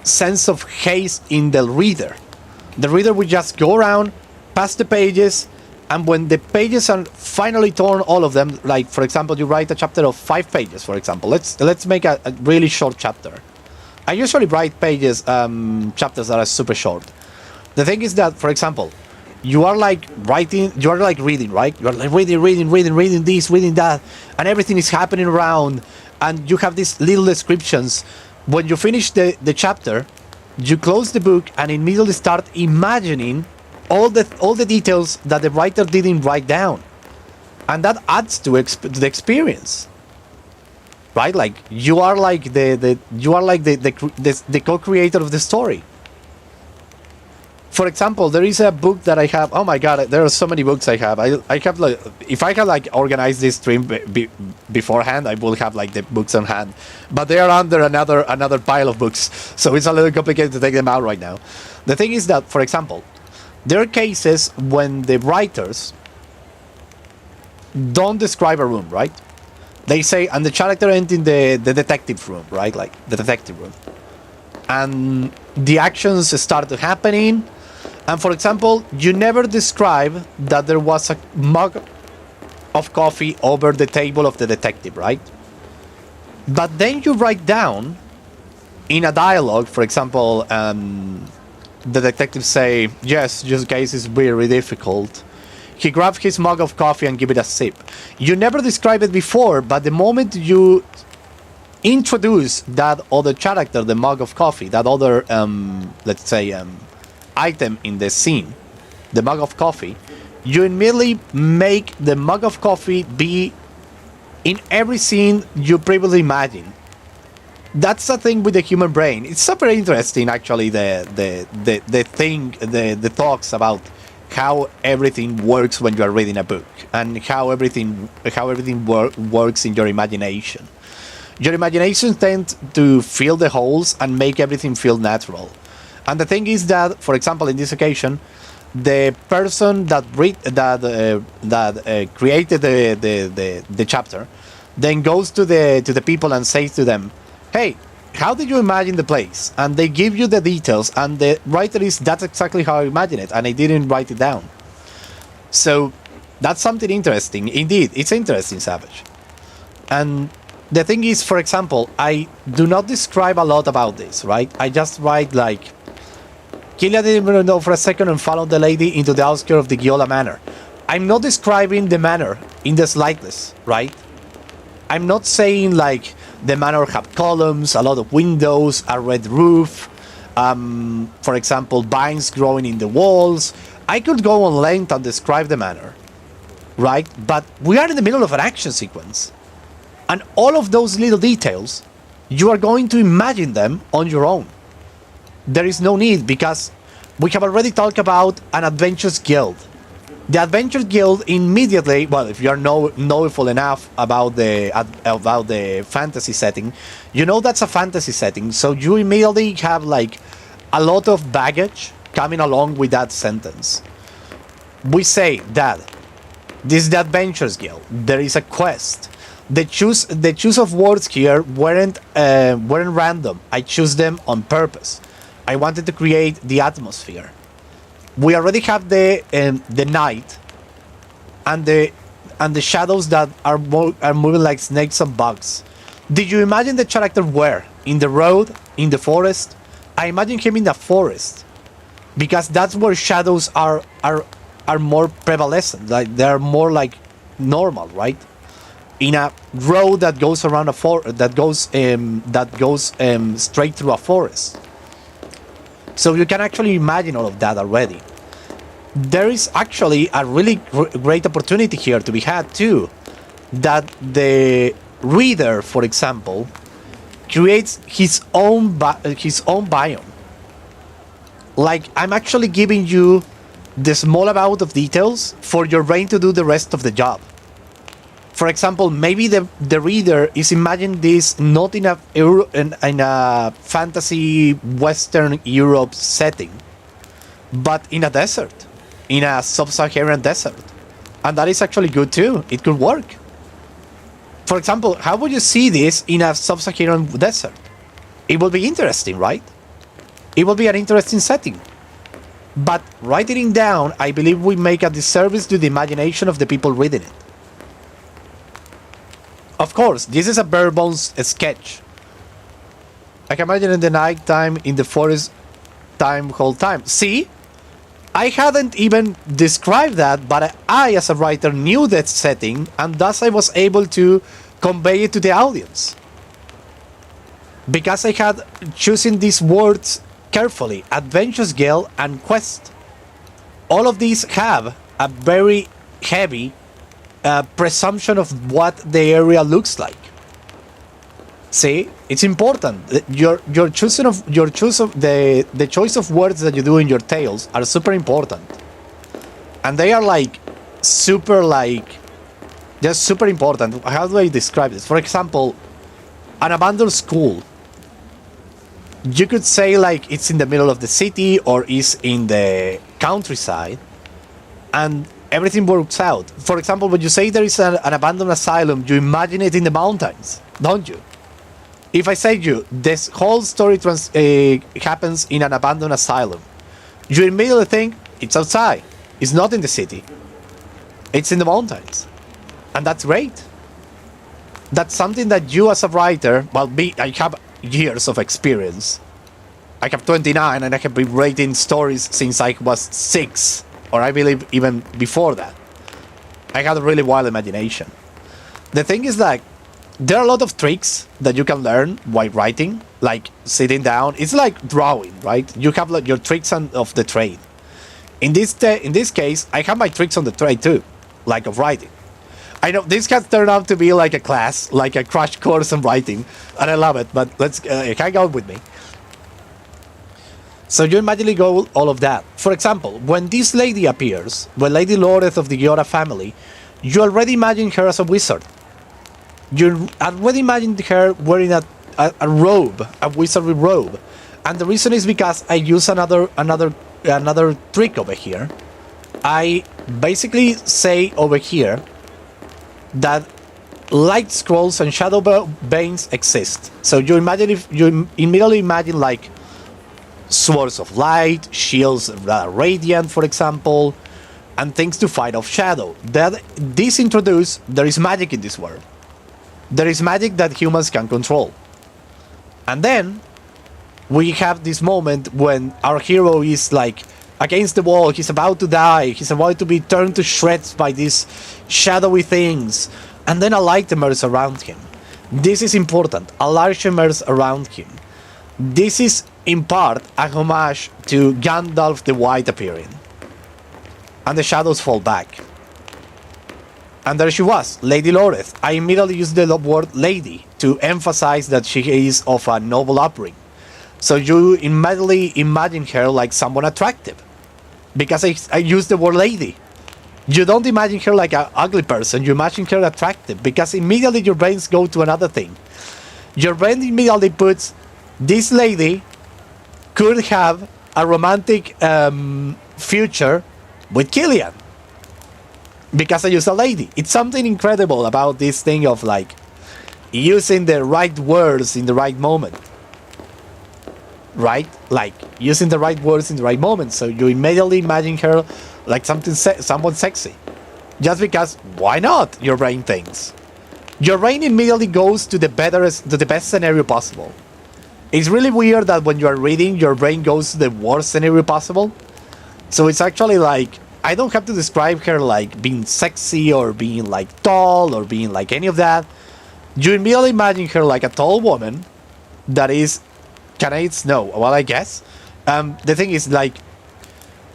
sense of haste in the reader. The reader will just go around, pass the pages, and when the pages are finally torn, all of them, like for example, you write a chapter of 5 pages, for example. Let's make a really short chapter. I usually write pages, chapters that are super short. The thing is that, for example, you are like reading, right? You are like reading this, reading that, and everything is happening around, and you have these little descriptions. When you finish the chapter, you close the book and immediately start imagining all the details that the writer didn't write down, and that adds to the experience, right? Like you are like the co-creator of the story. For example, there is a book that I have. Oh my god, there are so many books I have. I have like, if I had like organized this stream beforehand, I would have like the books on hand, but they are under another pile of books, so it's a little complicated to take them out right now. The thing is that, for example, there are cases when the writers don't describe a room, right? They say, and the character enters the detective room, right? Like the detective room. And the actions start happening. And for example, you never describe that there was a mug of coffee over the table of the detective, right? But then you write down in a dialogue, for example, the detective say, yes, your case is very difficult. He grabbed his mug of coffee and give it a sip. You never described it before, but the moment you introduce that other character, the mug of coffee, that other, let's say, item in the scene, the mug of coffee, you immediately make the mug of coffee be in every scene you previously imagined. That's the thing with the human brain. It's super interesting, actually, the talks about how everything works when you are reading a book, and how everything works in your imagination. Your imagination tends to fill the holes and make everything feel natural. And the thing is that, for example, in this occasion, the person that created the chapter then goes to the people and says to them, "Hey, how did you imagine the place?" And they give you the details, and the writer is, "That's exactly how I imagined it, and I didn't write it down." So that's something interesting. Indeed, it's interesting, Savage. And the thing is, for example, I do not describe a lot about this, right? I just write like, Killia didn't know for a second and followed the lady into the outskirts of the Giola Manor. I'm not describing the manor in the slightest, right? I'm not saying like the manor have columns, a lot of windows, a red roof, for example, vines growing in the walls. I could go on length and describe the manor, right? But we are in the middle of an action sequence. And all of those little details, you are going to imagine them on your own. There is no need, because we have already talked about an Adventures Guild. The Adventures Guild immediately, well, if you are knowledgeable enough about the fantasy setting, you know that's a fantasy setting, so you immediately have like a lot of baggage coming along with that sentence. We say that this is the Adventures Guild. There is a quest. The choose of words here weren't random. I choose them on purpose. I wanted to create the atmosphere. We already have the night and the shadows that are moving like snakes and bugs. Did you imagine the character where? In the road? In the forest? I imagine him in the forest, because that's where shadows are more prevalent. Like they're more like normal, right? In a road that goes around that goes straight through a forest. So you can actually imagine all of that already. There is actually a really great opportunity here to be had too, that the reader, for example, creates his own biome. Like, I'm actually giving you the small amount of details for your brain to do the rest of the job. For example, maybe the reader is imagining this not in a fantasy Western Europe setting, but in a desert, in a sub-Saharan desert. And that is actually good too. It could work. For example, how would you see this in a sub-Saharan desert? It would be interesting, right? It would be an interesting setting. But writing it down, I believe we make a disservice to the imagination of the people reading it. Of course, this is a bare bones sketch. I can imagine in the night time, in the forest time, whole time. See? I hadn't even described that, but I, as a writer, knew that setting, and thus I was able to convey it to the audience. Because I had chosen these words carefully, Adventures Guild and Quest. All of these have a very heavy presumption of what the area looks like. See, it's important. Your choice of the choice of words that you do in your tales are super important, and they are like super they're super important. How do I describe this? For example, an abandoned school. You could say like it's in the middle of the city or is in the countryside, and everything works out. For example, when you say there is an abandoned asylum, you imagine it in the mountains, don't you? If I say you, this whole story happens in an abandoned asylum, you immediately think it's outside. It's not in the city. It's in the mountains. And that's great. That's something that you as a writer, well, I have years of experience. I have 29 and I have been writing stories since I was 6, or I believe even before that. I had a really wild imagination. The thing is that there are a lot of tricks that you can learn while writing, like sitting down. It's like drawing, right? You have like your tricks of the trade. In this case, I have my tricks on the trade too, like of writing. I know this has turned out to be like a class, like a crash course on writing, and I love it, but let's hang out with me. So you immediately go all of that. For example, when this lady appears, when Lady Loreth of the Giora family, you already imagine her as a wizard. You already imagined her wearing a robe, a wizardry robe. And the reason is because I use another trick over here. I basically say over here that light scrolls and shadow veins exist. So you immediately imagine like swords of light, shields that are radiant, for example, and things to fight off shadow. This introduces there is magic in this world. There is magic that humans can control. And then we have this moment when our hero is like against the wall, he's about to die, he's about to be turned to shreds by these shadowy things, and then a light emerges around him. This is important, a light emerges around him. This is in part a homage to Gandalf the White appearing. And the shadows fall back. And there she was, Lady Loreth. I immediately used the word lady to emphasize that she is of a noble upbringing. So you immediately imagine her like someone attractive. Because I used the word lady. You don't imagine her like an ugly person, you imagine her attractive. Because immediately your brains go to another thing. Your brain immediately puts, this lady could have a romantic future with Killian. Because I use a lady. It's something incredible about this thing of like using the right words in the right moment. Right? Like using the right words in the right moment. So you immediately imagine her like someone sexy. Just because, why not? Your brain thinks. Your brain immediately goes to the best scenario possible. It's really weird that when you are reading, your brain goes to the worst scenario possible. So it's actually like, I don't have to describe her like being sexy or being like tall or being like any of that. You immediately imagine her like a tall woman that is, can I snow? Well, I guess. The thing is like,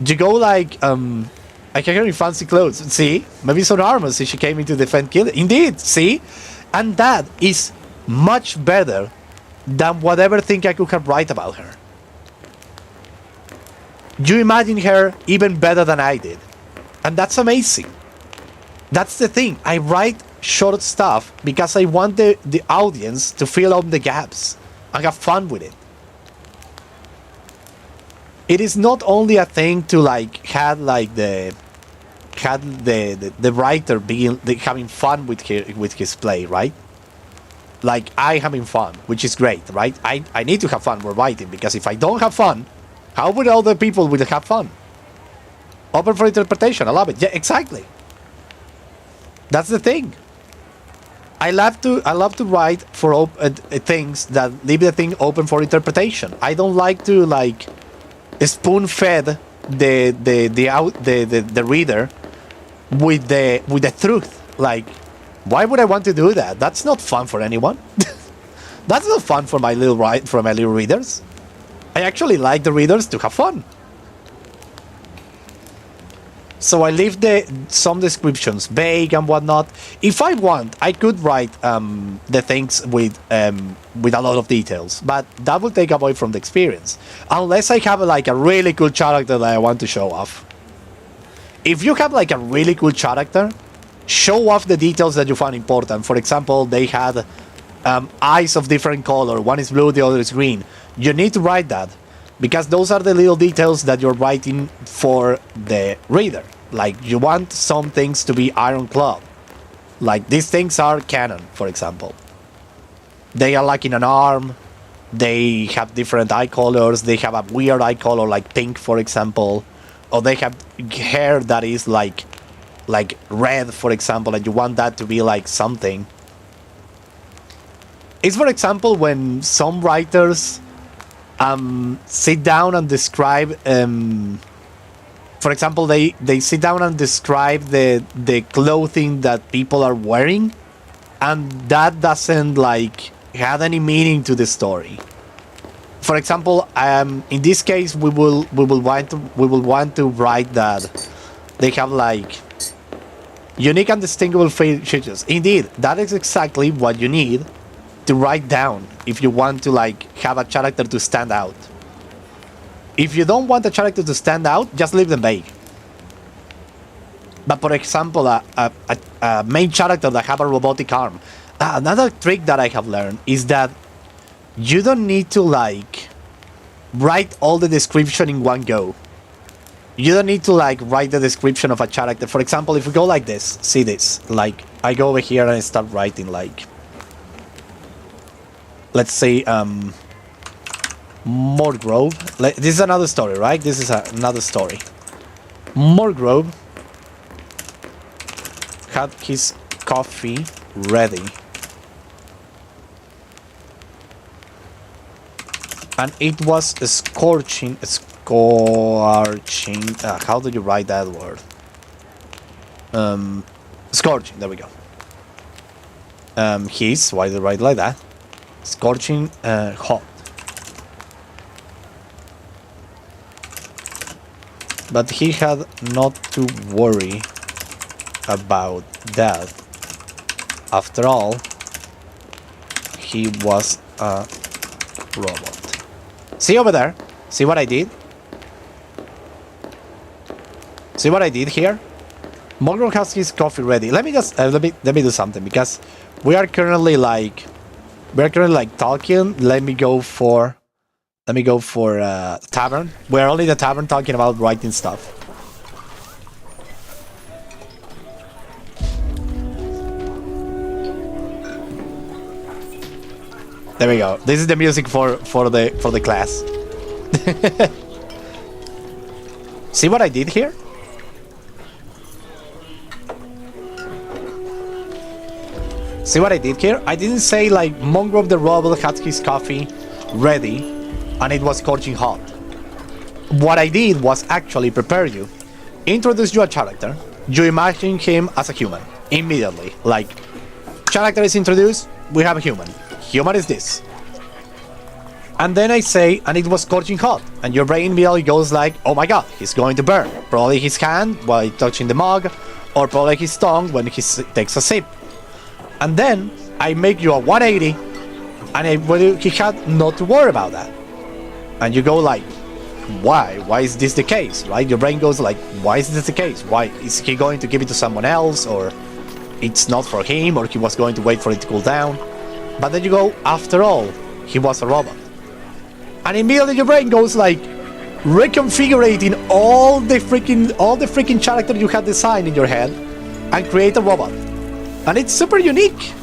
you go like, I can her in fancy clothes. See? Maybe some armor so she came in to defend Killian. Indeed, see? And that is much better than whatever thing I could have write about her. You imagine her even better than I did. And that's amazing. That's the thing. I write short stuff because I want the audience to fill up the gaps and have fun with it. It is not only a thing to like have like the writer having fun with his play, right? Like I having fun, which is great, right? I need to have fun with writing because if I don't have fun, how would other people will have fun? Open for interpretation. I love it. Yeah, exactly. That's the thing. I love to write for things that leave the thing open for interpretation. I don't like to like spoon-fed the reader with the truth. Like, why would I want to do that? That's not fun for anyone. That's not fun for my little readers. I actually like the readers to have fun. So I leave some descriptions vague and whatnot. If I want, I could write the things with a lot of details, but that will take away from the experience. Unless I have like a really cool character that I want to show off. If you have like a really cool character, show off the details that you find important. For example, they had eyes of different color. One is blue, the other is green. You need to write that because those are the little details that you're writing for the reader. Like, you want some things to be ironclad. Like, these things are canon, for example. They are like in an arm. They have different eye colors. They have a weird eye color like pink, for example. Or they have hair that is like red, for example, and you want that to be like something. It's, for example, when some writers sit down and describe... for example, they sit down and describe the clothing that people are wearing, and that doesn't like have any meaning to the story. For example, in this case, we will want to write that they have like unique and distinguishable features. Indeed, that is exactly what you need to write down if you want to like have a character to stand out. If you don't want a character to stand out, just leave them vague. But for example, a main character that have a robotic arm. Another trick that I have learned is that you don't need to like write all the description in one go. You don't need to like write the description of a character. For example, if we go like this, see this, like I go over here and I start writing like, let's say, Morgrove. This is another story, right? This is another story. Morgrove had his coffee ready. And it was scorching, how do you write that word? Scorching, there we go. Why do you write like that? Scorching hot. But he had not to worry about that. After all, he was a robot. See over there? See what I did? See what I did here? Mogro has his coffee ready. Let me just let me do something, because we are currently like talking. Let me go for tavern. We're only the tavern talking about writing stuff. There we go. This is the music for the class. See what I did here? See what I did here? I didn't say like Mongrove the Robot had his coffee ready and it was scorching hot. What I did was actually prepare you, introduce you a character, you imagine him as a human immediately. Like, character is introduced, we have a human. Human is this. And then I say, and it was scorching hot. And your brain immediately goes like, oh my god, he's going to burn. Probably his hand while touching the mug, or probably his tongue when he takes a sip. And then I make you a 180, and he had not to worry about that. And you go like, why? Why is this the case, right? Your brain goes like, why is this the case? Why is he going to give it to someone else, or it's not for him, or he was going to wait for it to cool down? But then you go, after all, he was a robot. And immediately your brain goes like, reconfiguring all the freaking character you had designed in your head and create a robot. And it's super unique.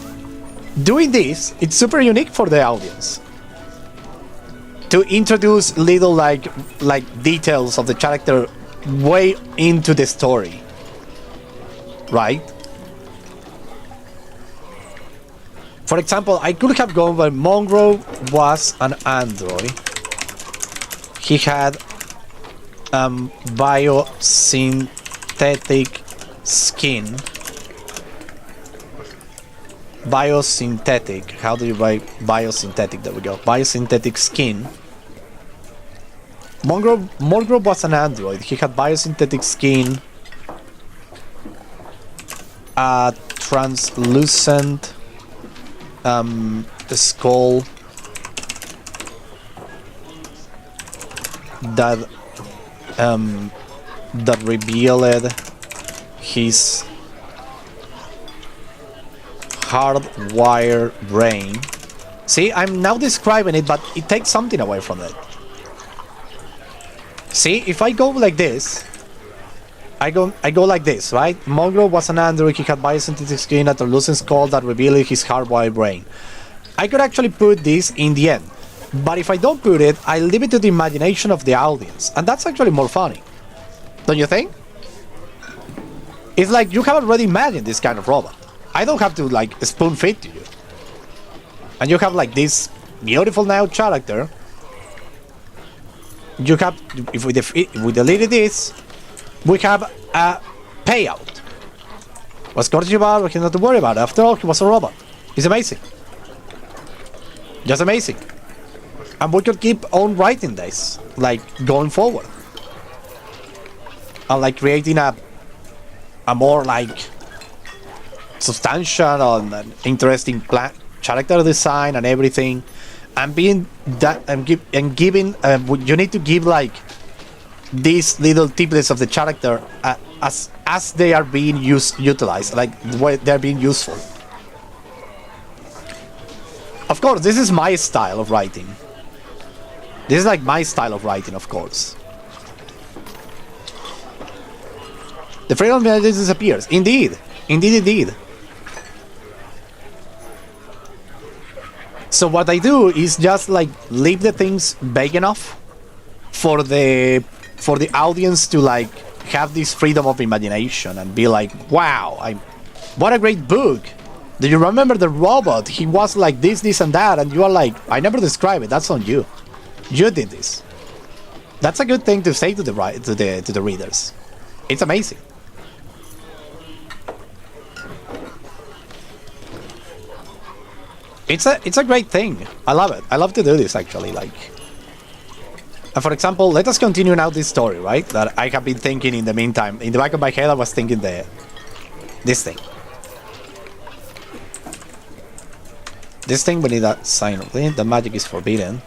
Doing this, it's super unique for the audience. To introduce little like details of the character way into the story. Right? For example, I could have gone where Mongrove was an android. He had biosynthetic skin. Biosynthetic. How do you write biosynthetic? There we go. Biosynthetic skin. Mongrove was an android. He had biosynthetic skin. A translucent skull that revealed his hardwired brain. See, I'm now describing it, but it takes something away from it. See, if I go like this, I go like this, right? Mongrel was an android. He had biosynthetic skin at a losing skull that revealed his hardwired brain. I could actually put this in the end, but if I don't put it, I leave it to the imagination of the audience, and that's actually more funny. Don't you think? It's like you have already imagined this kind of robot. I don't have to like spoon feed to you. And you have like this beautiful now character. You have, if we deleted this, we have a payout. Was Scorchy about? We not to worry about it. After all, he was a robot. He's amazing. Just amazing. And we could keep on writing this, like going forward. And like creating a more like substantial and interesting character design and everything. And being that and giving you need to give like these little tidbits of the character as they are being utilized, like the way they're being useful. Of course, this is my style of writing. This is like my style of writing, of course. The freedom of imagination disappears. Indeed. Indeed. So what I do is just like leave the things vague enough for the audience to like have this freedom of imagination and be like, wow, what a great book. Do you remember the robot? He was like this and that, and you are like, I never described it. That's on you. You did this. That's a good thing to say to the readers. It's amazing. It's a great thing. I love it. I love to do this actually. Like, and for example, let us continue now this story, right? That I have been thinking in the meantime. In the back of my head, I was thinking this thing. This thing we need a sign of it. The magic is forbidden.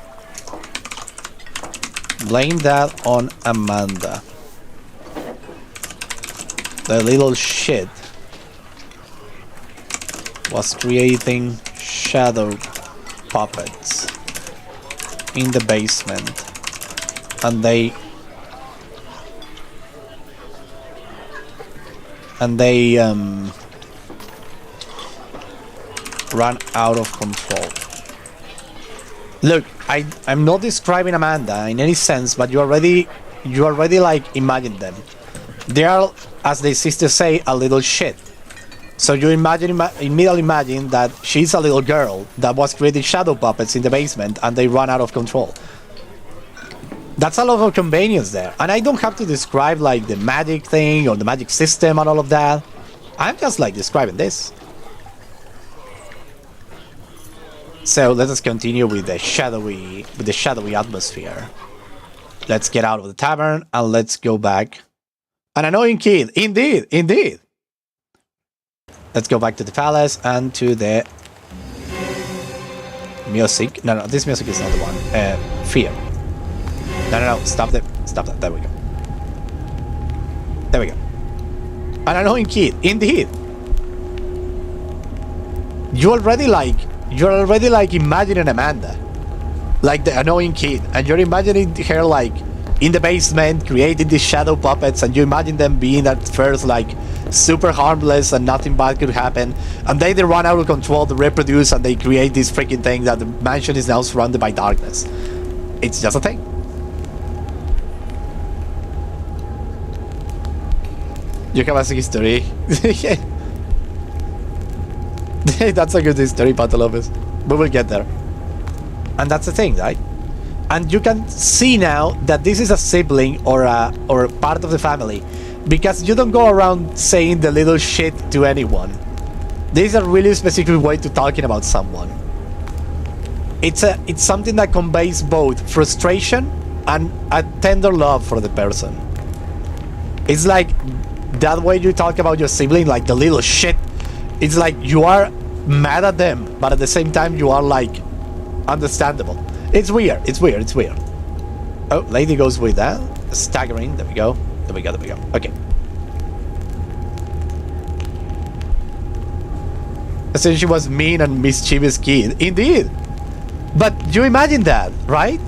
Blame that on Amanda. The little shit was creating shadow puppets in the basement, and they ran out of control. Look, I'm not describing Amanda in any sense, but you already like imagine them. They are, as the sisters say, a little shit. So you immediately imagine that she's a little girl that was creating shadow puppets in the basement and they run out of control. That's a lot of convenience there. And I don't have to describe like the magic thing or the magic system and all of that. I'm just like describing this. So let us continue with the shadowy atmosphere. Let's get out of the tavern and let's go back. An annoying kid, indeed. Let's go back to the palace and to the music. No, this music is not the one. Fear. No, stop that. There we go. An annoying kid, indeed. You're already like imagining Amanda, like the annoying kid, and you're imagining her like in the basement creating these shadow puppets, and you imagine them being at first like super harmless and nothing bad could happen, and then they run out of control, they reproduce, and they create this freaking thing that the mansion is now surrounded by darkness. It's just a thing. You have a history. That's a good history, Pato Lopez. We will get there. And that's the thing, right? And you can see now that this is a sibling or part of the family, because you don't go around saying the little shit to anyone. This is a really specific way to talking about someone. It's something that conveys both frustration and a tender love for the person. It's like that way you talk about your sibling, like the little shit. It's like you are mad at them, but at the same time you are like understandable. It's weird. Oh, lady goes with that. Staggering. There we go. Okay. So she was mean and mischievous kid. Indeed. But you imagine that, right?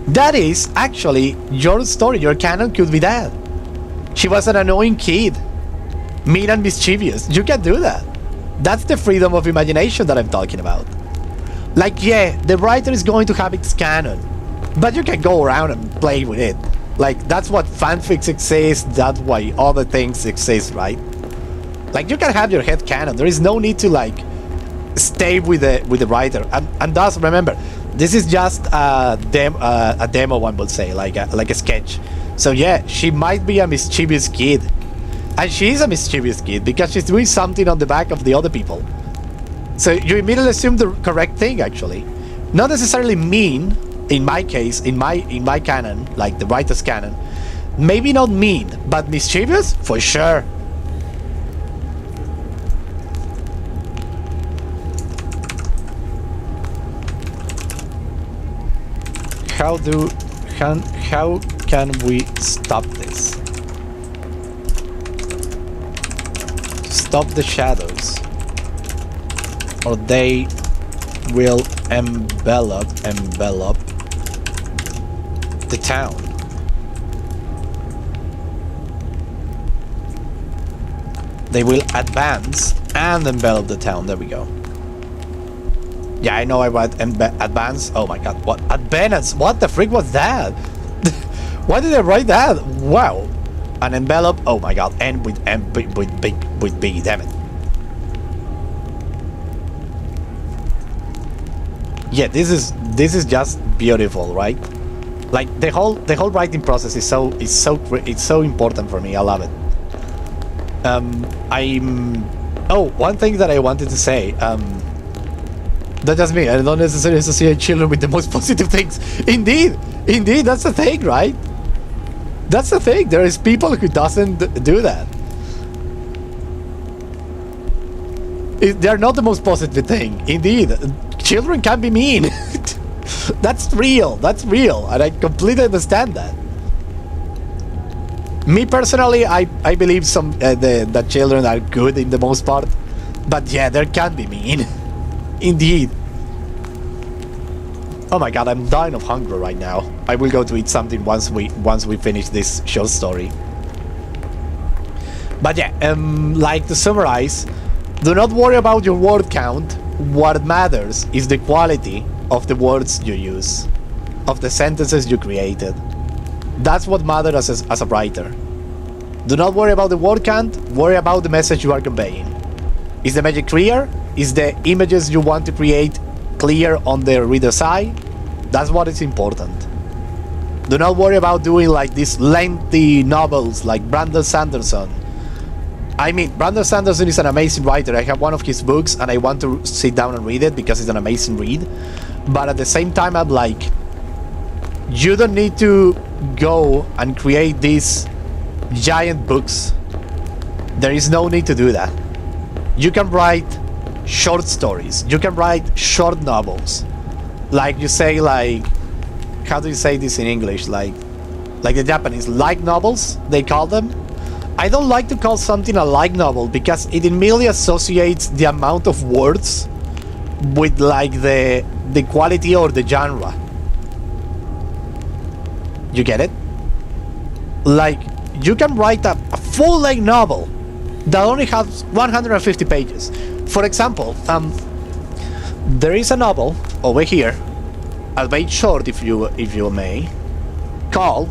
That is actually your story. Your canon could be that. She was an annoying kid, mean and mischievous. You can do that. That's the freedom of imagination that I'm talking about. Like, yeah, the writer is going to have its canon, but you can go around and play with it. Like, that's what fanfics exist, that's why other things exist, right? Like, you can have your head canon. There is no need to, like, stay with the writer. And thus, remember, this is just a demo, one would say, like a sketch. So yeah, she might be a mischievous kid. And she is a mischievous kid because she's doing something on the back of the other people. So you immediately assume the correct thing, actually. Not necessarily mean, in my case, in my canon, like the writer's canon. Maybe not mean, but mischievous? For sure. How can we stop this? Stop the shadows, or they will envelop the town. They will advance and envelop the town. There we go. Yeah, I know about advance. Oh my god, what? Advance? What the frick was that? Why did I write that? Wow. An envelope. Oh my god, and with B, damn it. Yeah, this is just beautiful, right? Like the whole writing process is so important for me. I love it. One thing that I wanted to say. That's just me. I don't necessarily associate children with the most positive things. Indeed, that's the thing, right? That's the thing. There is people who doesn't do that. They're not the most positive thing. Indeed, children can be mean. That's real, and I completely understand that. Me personally, I believe that children are good in the most part, but yeah, there can be mean. Indeed. Oh my god, I'm dying of hunger right now. I will go to eat something once we finish this short story. But yeah, like to summarize, do not worry about your word count. What matters is the quality of the words you use, of the sentences you created. That's what matters as a writer. Do not worry about the word count, worry about the message you are conveying. Is the magic clear? Is the images you want to create clear on the reader's eye? That's what is important. Do not worry about doing like these lengthy novels like Brandon Sanderson. I mean, Brandon Sanderson is an amazing writer. I have one of his books and I want to sit down and read it because it's an amazing read. But at the same time, I'm like, you don't need to go and create these giant books. There is no need to do that. You can write short stories. You can write short novels. Like you say, like, how do you say this in English? Like the Japanese, light novels, they call them. I don't like to call something a light novel because it immediately associates the amount of words with like the quality or the genre. You get it? Like, you can write a full-length novel that only has 150 pages. For example, there is a novel over here, albeit short if you may, called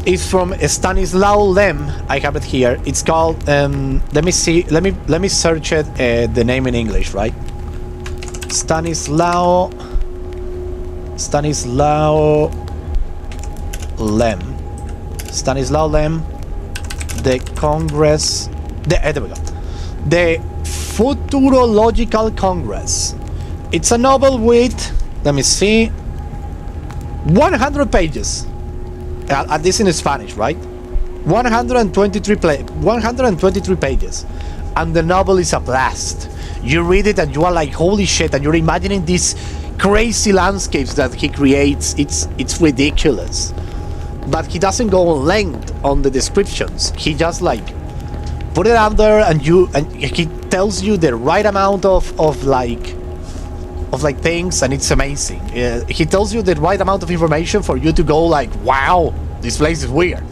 it's from Stanislaw Lem. I have it here. It's called let me see, let me search it, the name in English, right? Stanislaw Lem, the Congress, there we go. The Futurological Congress. It's a novel with, let me see, 100 pages. At least in Spanish, right? 123 pages. And the novel is a blast. You read it and you are like, holy shit, and you're imagining these crazy landscapes that he creates. It's ridiculous. But he doesn't go on length on the descriptions. He just like put it out there, and he tells you the right amount of things, and it's amazing. He tells you the right amount of information for you to go like, wow, this place is weird.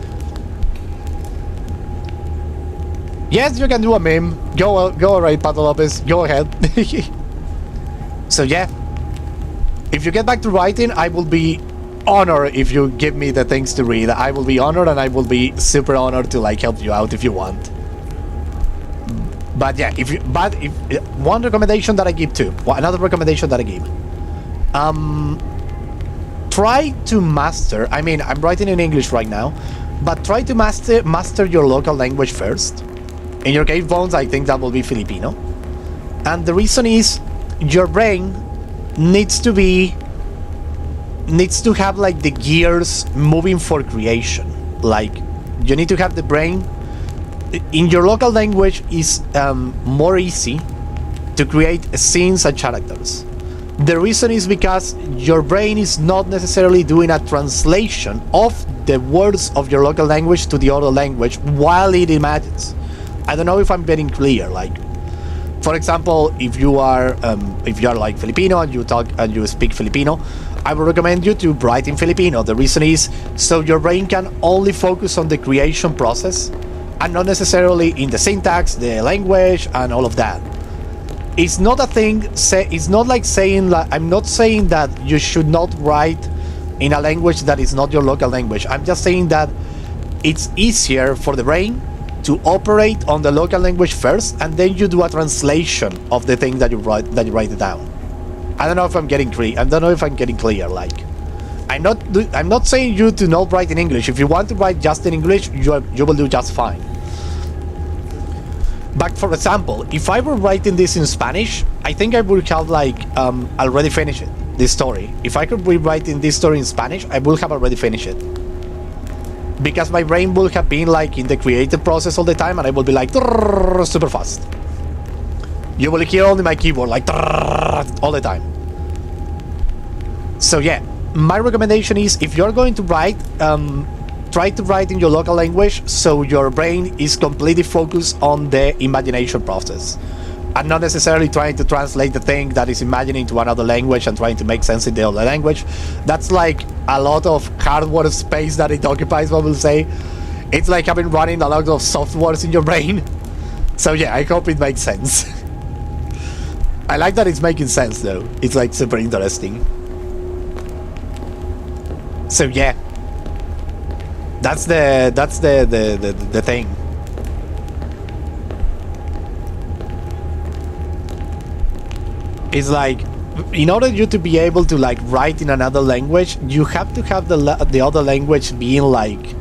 Yes, you can do a meme. Go alright, Pato Lopez. Go ahead. So yeah, if you get back to writing, I will be honored if you give me the things to read. I will be honored, and I will be super honored to like help you out if you want. But yeah, if one recommendation that I give too, another recommendation that I give, try to master. I mean, I'm writing in English right now, but try to master your local language first. In your case, Bones, I think that will be Filipino, and the reason is your brain needs to have like the gears moving for creation. Like, you need to have the brain in your local language is more easy to create scenes and characters. The reason is because your brain is not necessarily doing a translation of the words of your local language to the other language while it imagines. I don't know if I'm getting clear. Like, for example, if you are like Filipino and you talk and you speak Filipino, I would recommend you to write in Filipino. The reason is so your brain can only focus on the creation process and not necessarily in the syntax, the language, and all of that. It's not a thing. It's not like saying like, I'm not saying that you should not write in a language that is not your local language. I'm just saying that it's easier for the brain to operate on the local language first, and then you do a translation of the thing that you write it down. I don't know if I'm getting clear. I don't know if I'm getting clear. Like, I'm not saying you to not write in English. If you want to write just in English, you will do just fine. But for example, if I were writing this in Spanish, I think I would have like already finished it. This story. If I could be writing this story in Spanish, I would have already finished it. Because my brain will have been like in the creative process all the time, and I will be like super fast. You will hear only my keyboard like all the time. So yeah, my recommendation is if you're going to write, try to write in your local language so your brain is completely focused on the imagination process and not necessarily trying to translate the thing that is imagining to another language and trying to make sense in the other language. That's like a lot of hardware space that it occupies, I will say. It's like having running a lot of softwares in your brain. So yeah, I hope it makes sense. I like that it's making sense though. It's like super interesting. So yeah, that's the thing. It's like, in order you to be able to like write in another language, you have to have the other language being like.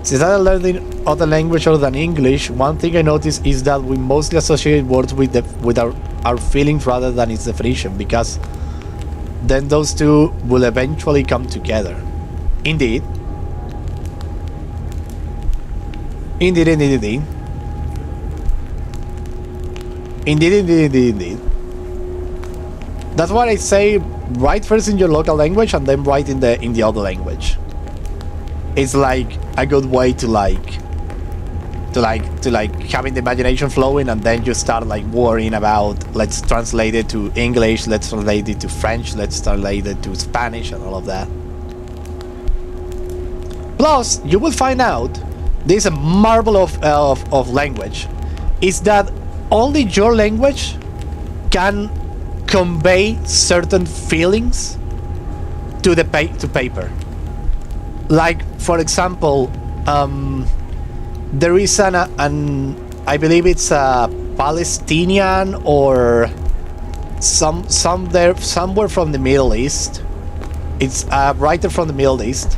Since I'm learning other language other than English, one thing I noticed is that we mostly associate words with our feelings rather than its definition, because then those two will eventually come together. Indeed. Indeed. That's why I say write first in your local language and then write in the other language. It's like a good way to having the imagination flowing, and then you start like worrying about, let's translate it to English, let's translate it to French, let's translate it to Spanish, and all of that. Plus, you will find out there's a marvel of language is that only your language can convey certain feelings to paper. Like, for example, there is an I believe it's a Palestinian or somewhere from the Middle East. It's a writer from the Middle East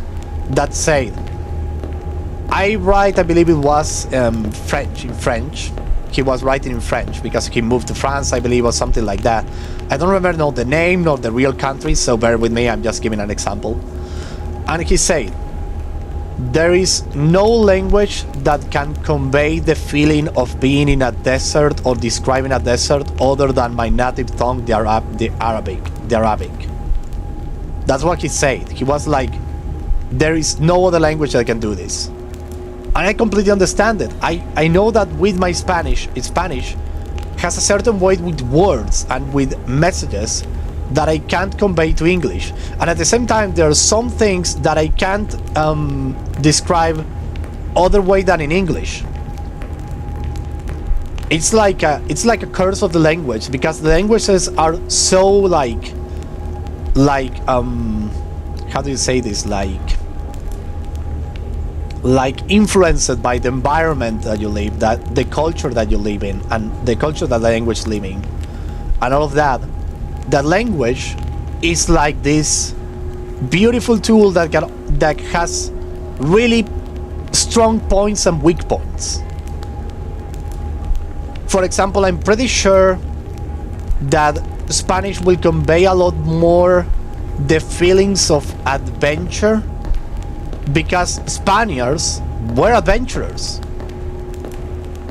that said, I believe it was French. He was writing in French because he moved to France, I believe, or something like that. I don't remember the name nor the real country, so bear with me, I'm just giving an example. And he said, there is no language that can convey the feeling of being in a desert or describing a desert other than my native tongue, the Arabic. That's what he said. He was like, there is no other language that can do this. And I completely understand it. I know that with my Spanish has a certain way with words and with messages that I can't convey to English. And at the same time, there are some things that I can't describe other way than in English. it's like a curse of the language, because the languages are so like how do you say this, like influenced by the environment that you live, that the culture that you live in, and the culture that the language live in, and all of that. That language is like this beautiful tool that has really strong points and weak points. For example, I'm pretty sure that Spanish will convey a lot more the feelings of adventure, because Spaniards were adventurers,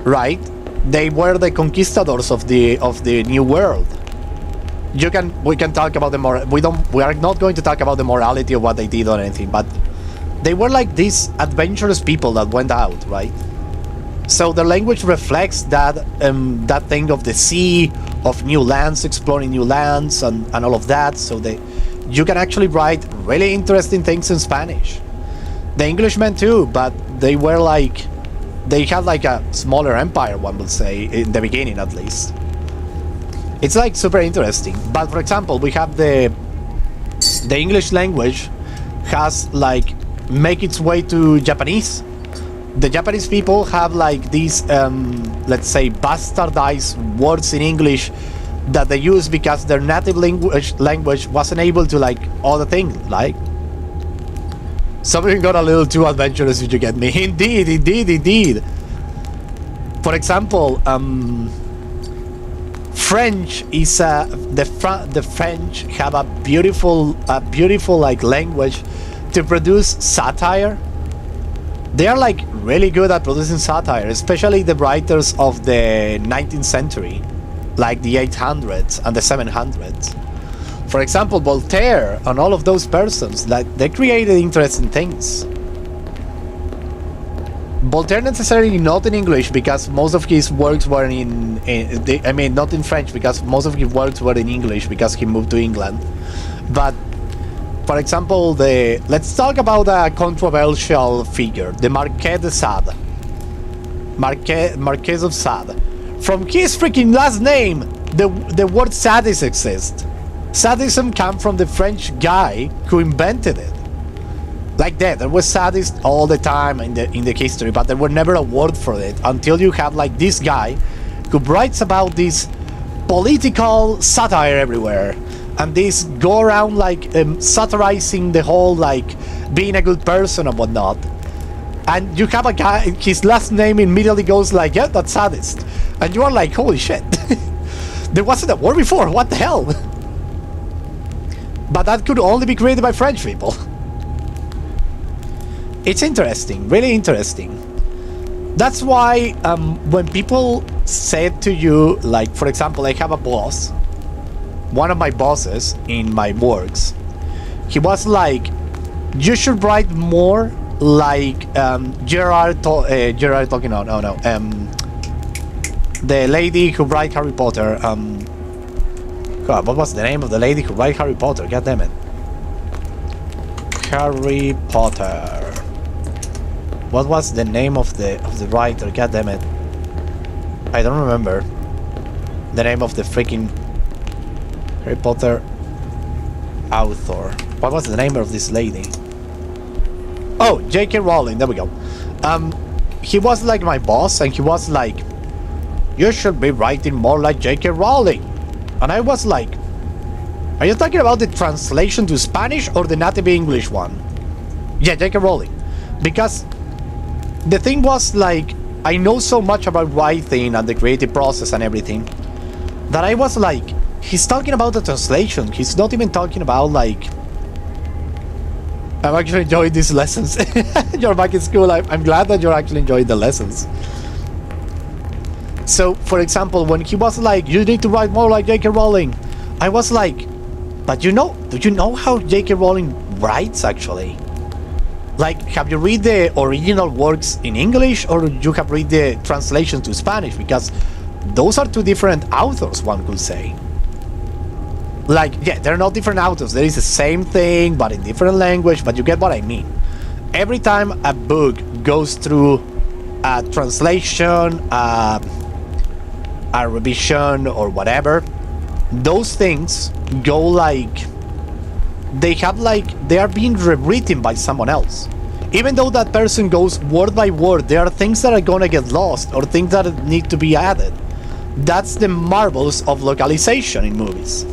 right? They were the conquistadors of the new world. We can talk about we are not going to talk about the morality of what they did or anything, but they were like these adventurous people that went out, right? So the language reflects that that thing of the sea, of new lands, exploring new lands, and all of that. So you can actually write really interesting things in Spanish. The Englishmen too, but they had like a smaller empire, one would say, in the beginning at least. It's like super interesting. But for example, we have the English language has like make its way to Japanese. The Japanese people have like these let's say bastardized words in English that they use because their native language wasn't able to like other things, like something got a little too adventurous, if you get me. Indeed. For example, French is the French have a beautiful like language to produce satire. They are like really good at producing satire, especially the writers of the 19th century, like the 800s and the 700s. For example, Voltaire and all of those persons, like they created interesting things. Voltaire necessarily not in English, because most of his works were not in French, because most of his works were in English because he moved to England. But for example, let's talk about a controversial figure, the Marquis de Sade. Marquis of Sade. From his freaking last name, the word sadist exists. Sadism came from the French guy who invented it. Like that, there was sadist all the time in the history, but there were never a word for it until you have like this guy who writes about this political satire everywhere, and this go around like satirizing the whole like being a good person and whatnot. And you have a guy, his last name immediately goes like, yeah, that's sadist, and you are like, holy shit. There wasn't a word before, what the hell? But that could only be created by French people. It's interesting, really interesting. That's why when people said to you, like, for example, I have a boss, one of my bosses in my works, he was like, you should write more like Gerard Tolkien, the lady who wrote Harry Potter, God, what was the name of the lady who wrote Harry Potter? God damn it. Harry Potter. What was the name of the writer? God damn it. I don't remember the name of the freaking Harry Potter author. What was the name of this lady? Oh, J.K. Rowling. There we go. He was like my boss, and he was like, you should be writing more like J.K. Rowling. And I was like, are you talking about the translation to Spanish or the native English one? Yeah, J.K. Rowling. Because the thing was like, I know so much about writing and the creative process and everything, that I was like, he's talking about the translation. He's not even talking about like, I'm actually enjoying these lessons. You're back in school. I'm glad that you're actually enjoying the lessons. So, for example, when he was like, you need to write more like J.K. Rowling, I was like, but do you know how J.K. Rowling writes actually? Like, have you read the original works in English, or you have read the translation to Spanish? Because those are two different authors, one could say. Like, yeah, they're not different authors. There is the same thing, but in different language, but you get what I mean. Every time a book goes through a translation, a revision or whatever, those things go like they are being rewritten by someone else. Even though that person goes word by word, there are things that are gonna get lost or things that need to be added. That's the marvels of localization in movies,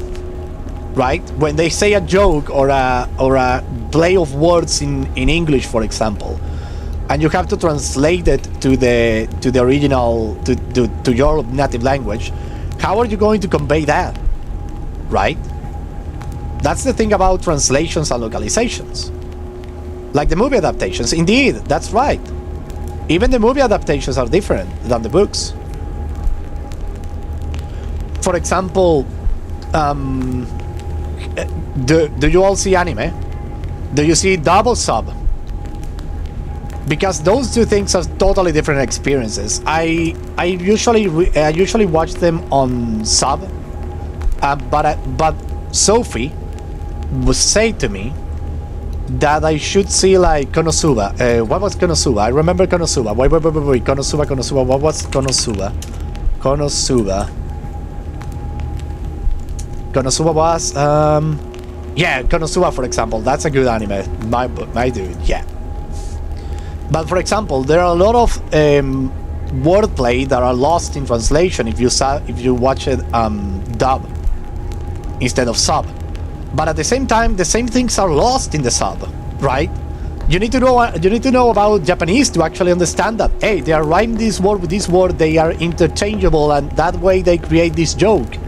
right? When they say a joke or a play of words in English, for example, and you have to translate it to the original to your native language, how are you going to convey that, right? That's the thing about translations and localizations. Like the movie adaptations, indeed, that's right. Even the movie adaptations are different than the books. For example, do you all see anime? Do you see dub or sub? Because those two things are totally different experiences. I usually watch them on sub, but Sophie would say to me that I should see like Konosuba. What was Konosuba? I remember Konosuba. Wait. Konosuba. What was Konosuba? Konosuba was Konosuba, for example. That's a good anime. My dude, yeah. But for example, there are a lot of wordplay that are lost in translation if you watch it dub instead of sub. But at the same time, the same things are lost in the sub, right? You need to know about Japanese to actually understand that. Hey, they are writing this word with this word. They are interchangeable, and that way they create this joke.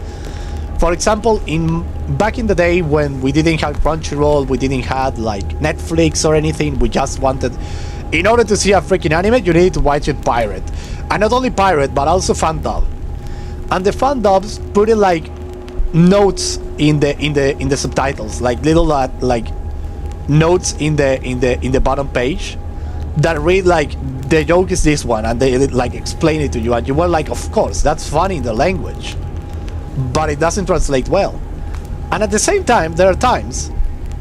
For example, back in the day when we didn't have Crunchyroll, we didn't have like Netflix or anything. We just wanted, in order to see a freaking anime, you need to watch it pirate, and not only pirate but also fan dub. And the fan dubs put it like notes in the subtitles, like little like notes in the bottom page that read like the joke is this one, and they like explain it to you, and you were like, of course, that's funny in the language, but it doesn't translate well. And at the same time, there are times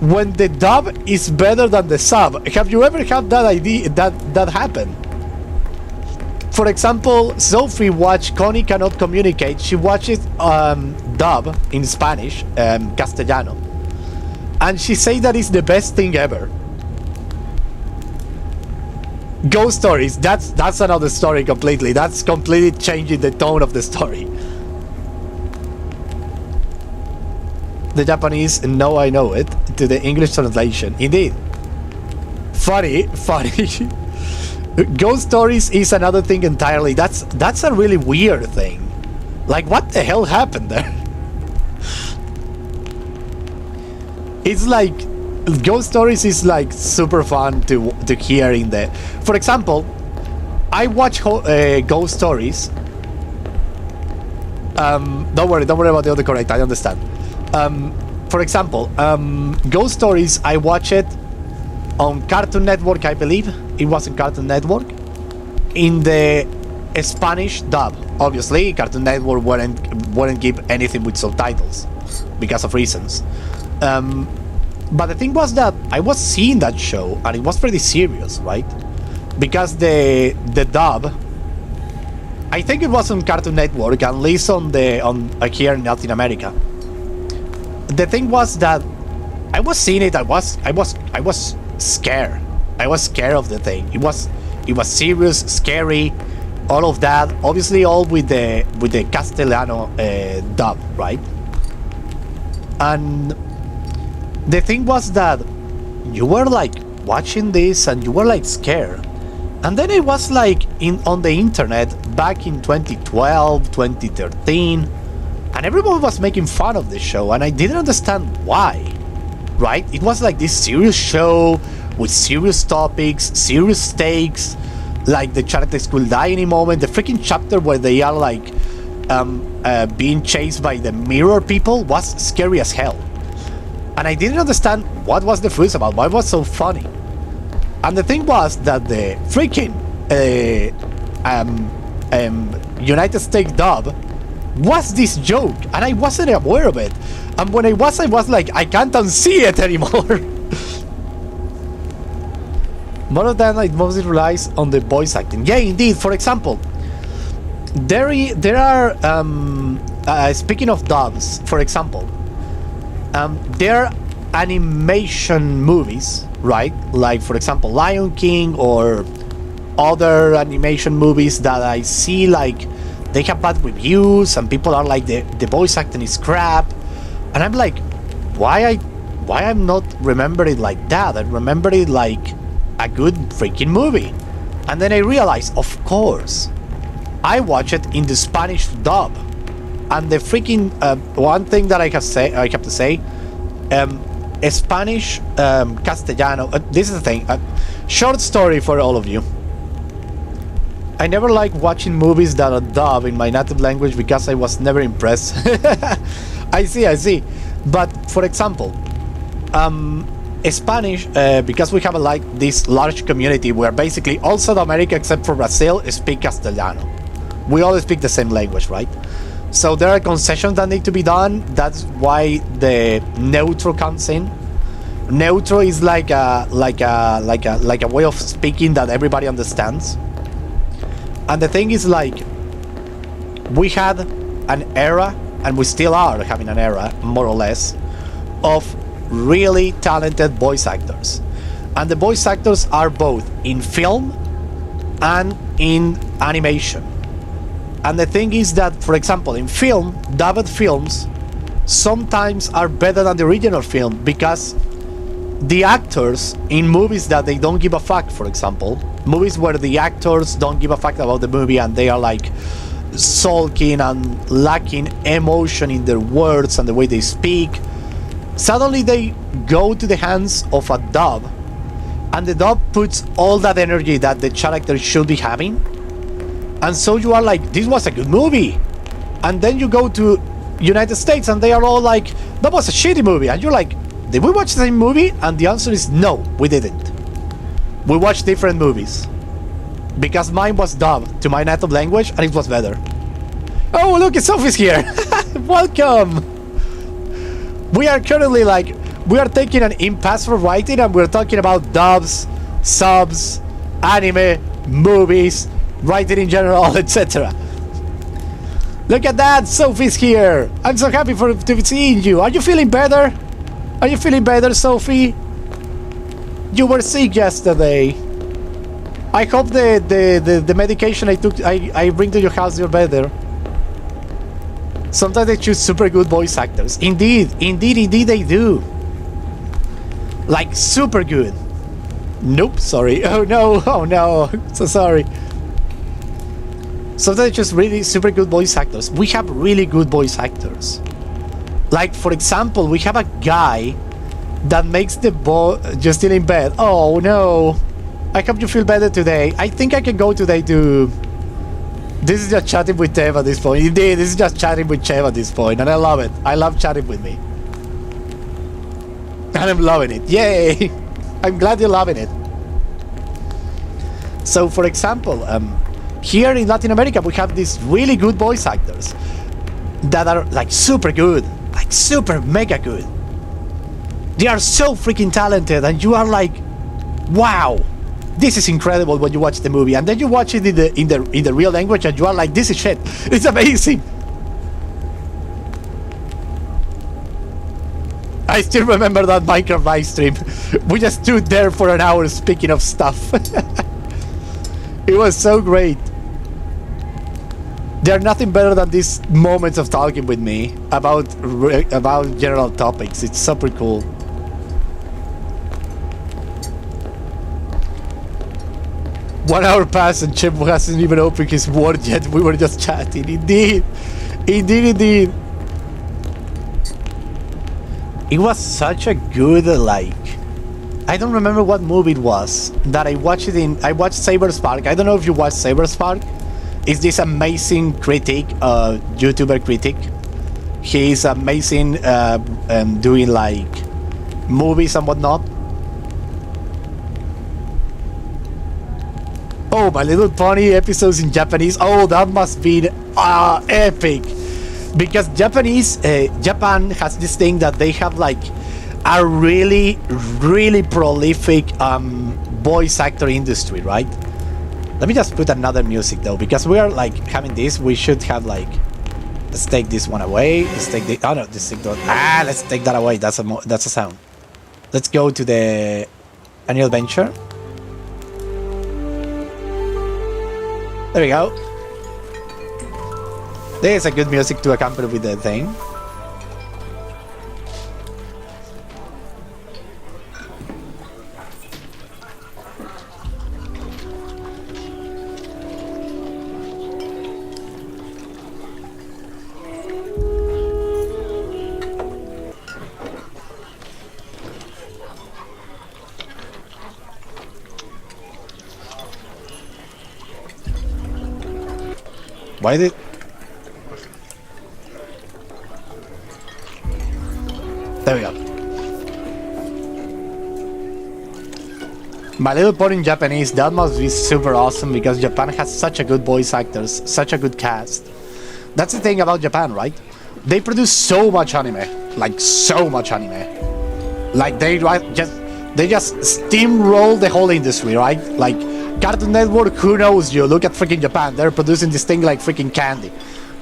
when the dub is better than the sub. Have you ever had that idea that happen? For example, Sophie watched Connie Cannot Communicate. She watches dub in Spanish, Castellano, and she says that it's the best thing ever. Ghost Stories, that's another story completely. That's completely changing the tone of the story. The Japanese, no, I know it, to the English translation. Indeed. Funny. Ghost Stories is another thing entirely. That's a really weird thing. Like, what the hell happened there? It's like Ghost Stories is like super fun to hear in the. For example, I watch Ghost Stories. Don't worry about the autocorrect. I understand. For example, Ghost Stories, I watch it on Cartoon Network, I believe. It was in Cartoon Network. In the Spanish dub. Obviously, Cartoon Network wouldn't give anything with subtitles because of reasons. But the thing was that I was seeing that show and it was pretty serious, right? Because the dub, I think it was on Cartoon Network, at least on here in Latin America. The thing was that I was seeing it. I was scared. I was scared of the thing. It was serious, scary, all of that. Obviously, all with the Castellano dub, right? And the thing was that you were like watching this and you were like scared. And then it was like on the internet back in 2012, 2013, and everyone was making fun of this show, and I didn't understand why, right? It was like this serious show with serious topics, serious stakes, like the characters could die any moment. The freaking chapter where they are like being chased by the mirror people was scary as hell. And I didn't understand what was the fuss about, why it was so funny. And the thing was that the freaking United States dub was this joke, and I wasn't aware of it. And when I was like, I can't unsee it anymore. More than it mostly relies on the voice acting. Yeah, indeed. For example, there are speaking of dubs, for example, there are animation movies, right? Like for example, Lion King or other animation movies that I see like they have bad reviews and people are like the voice acting is crap, and I'm like, why I'm not remember it like that? I remember it like a good freaking movie, and then I realized, of course, I watch it in the Spanish dub, and the freaking one thing that I have to say, Spanish Castellano. This is the thing. Short story for all of you. I never like watching movies that are dubbed in my native language because I was never impressed. I see. But for example, Spanish, because we have like this large community where basically all South America except for Brazil speak Castellano. We all speak the same language, right? So there are concessions that need to be done. That's why the neutral comes in. Neutral is like a way of speaking that everybody understands. And the thing is, like, we had an era, and we still are having an era, more or less, of really talented voice actors. And the voice actors are both in film and in animation. And the thing is that, for example, in film, dubbed films sometimes are better than the original film because the actors in movies that they don't give a fuck, for example, movies where the actors don't give a fuck about the movie and they are like sulking and lacking emotion in their words and the way they speak, suddenly they go to the hands of a dub, and the dub puts all that energy that the character should be having, and so you are like, this was a good movie. And then you go to United States and they are all like, that was a shitty movie, and you're like, did we watch the same movie? And the answer is no, we didn't. We watched different movies because mine was dubbed to my native language and it was better. Oh, look, Sophie's here. Welcome. We are currently like, we are taking an impasse for writing and we're talking about dubs, subs, anime, movies, writing in general, etc. Look at that, Sophie's here. I'm so happy to be seeing you. Are you feeling better? Are you feeling better, Sophie? You were sick yesterday. I hope the medication I bring to your house, you're better. Sometimes they choose super good voice actors. Indeed they do. Like super good. Nope, sorry. Oh no, so sorry. Sometimes they choose really super good voice actors. We have really good voice actors. Like, for example, we have a guy that makes the you're still in bed. Oh no. I hope you feel better today. I think I can go today to... This is just chatting with Tev at this point. Indeed, this is just chatting with Chev at this point, and I love it. I love chatting with me. And I'm loving it. Yay! I'm glad you're loving it. So, for example, here in Latin America, we have these really good voice actors that are like super good. Like super mega good. They are so freaking talented, and you are like, wow, this is incredible when you watch the movie, and then you watch it in the real language, and you are like, this is shit. It's amazing. I still remember that Minecraft live stream. We just stood there for an hour speaking of stuff. It was so great. There's nothing better than these moments of talking with me about general topics. It's super cool. One hour passed and Chip hasn't even opened his word yet. We were just chatting. Indeed. It was such a good, like... I don't remember what movie it was that I watched it in. I watched Saber Spark. I don't know if you watched Saber Spark. It's this amazing critic, YouTuber critic. He's amazing doing like movies and whatnot. Oh, My Little Pony episodes in Japanese. Oh, that must be epic. Because Japan has this thing that they have like a really, really prolific voice actor industry, right? Let me just put another music though, because we are like having this. We should have like, let's take this one away. Let's take the, oh no, this thing don't, let's take that away. That's a sound. Let's go to the annual adventure. There we go. There's a good music to accompany with the thing. Why did... There we go. My Little Pony in Japanese, that must be super awesome because Japan has such a good voice actors, such a good cast. That's the thing about Japan, right? They produce so much anime, like so much anime. Like they just steamroll the whole industry, right? Like Cartoon Network, who knows you? Look at freaking Japan. They're producing this thing like freaking candy.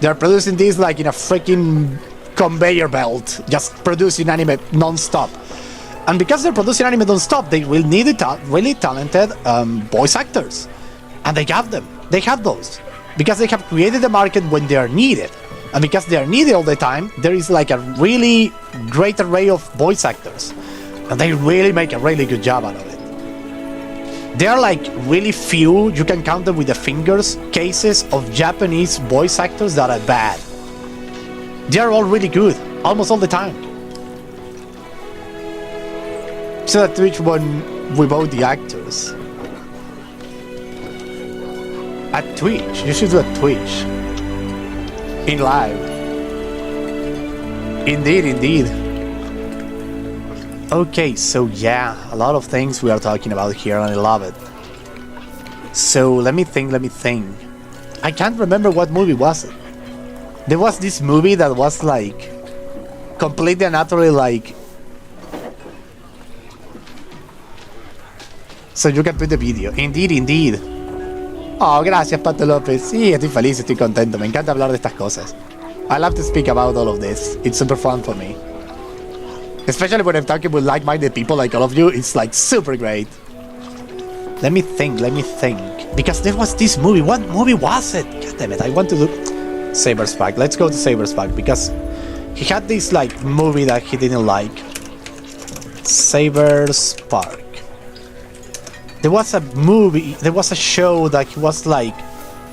They're producing this like in a freaking conveyor belt, just producing anime non-stop. And because they're producing anime non-stop, they will need really talented voice actors. And they have them. They have those. Because they have created the market when they are needed. And because they are needed all the time, there is like a really great array of voice actors. And they really make a really good job out of it. There are like really few, you can count them with the fingers, cases of Japanese voice actors that are bad. They are all really good, almost all the time. So at Twitch when we vote the actors. At Twitch, you should do at Twitch. In live. Indeed, indeed. Okay, so yeah, a lot of things we are talking about here and I love it. So let me think. I can't remember what movie was it. There was this movie that was like completely and utterly like... So you can put the video. Indeed, indeed. Oh, gracias, Pato López. Sí, estoy feliz, estoy contento. Me encanta hablar de estas cosas. I love to speak about all of this. It's super fun for me. Especially when I'm talking with like-minded people like all of you, it's like super great. Let me think. Because there was this movie. What movie was it? God damn it, I want to do... Saber's Pack. Let's go to Saber's Pack because he had this like movie that he didn't like. Saber's Park. There was a movie, there was a show that he was like,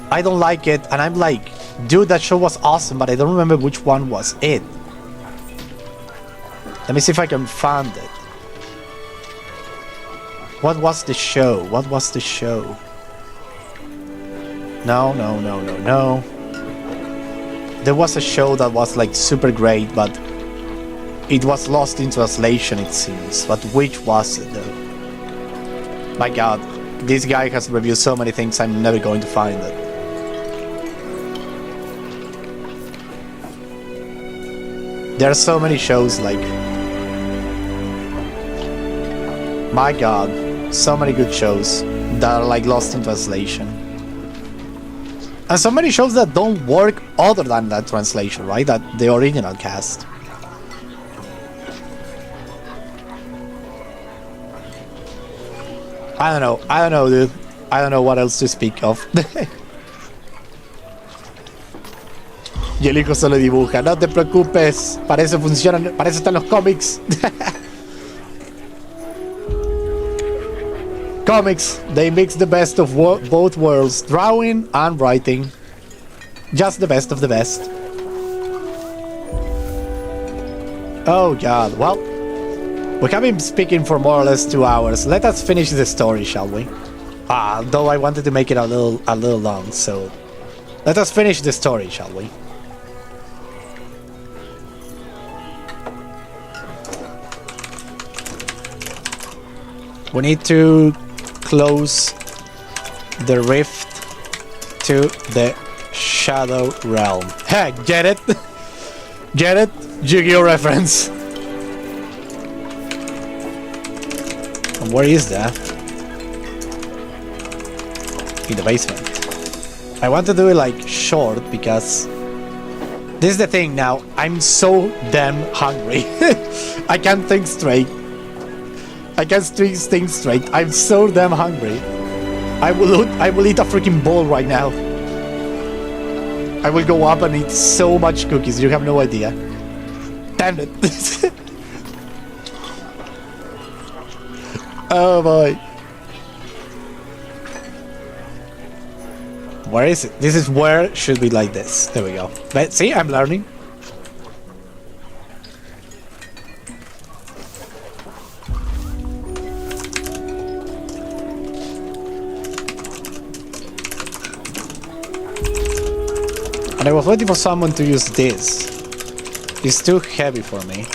I don't like it, and I'm like, dude, that show was awesome, but I don't remember which one was it. Let me see if I can find it. What was the show? No. There was a show that was like super great, but it was lost in translation, it seems. But which was it though? My god, this guy has reviewed so many things, I'm never going to find it. There are so many shows like... My god, so many good shows that are like lost in translation. And so many shows that don't work other than that translation, right? That the original cast. I don't know, dude. I don't know what else to speak of. Y el hijo solo dibuja. No te preocupes, para eso funcionan, para eso están los cómics. Comics, they mix the best of both worlds, drawing and writing. Just the best of the best. Oh god, well, we have been speaking for more or less 2 hours. Let us finish the story, shall we? Though I wanted to make it a little long, so let us finish the story, shall we? We need to close the rift to the Shadow Realm. Hey, get it? Get it? Yu-Gi-Oh reference. And where is that? in the basement. I want to do it like short because this is the thing now. I'm so damn hungry. I can't think straight. I can't think straight. I'm so damn hungry. I will eat a freaking bowl right now. I will go up and eat so much cookies. You have no idea. Damn it. Oh boy. Where is it? This is where it should be like this. There we go. But see, I'm learning. And I was waiting for someone to use this. It's too heavy for me.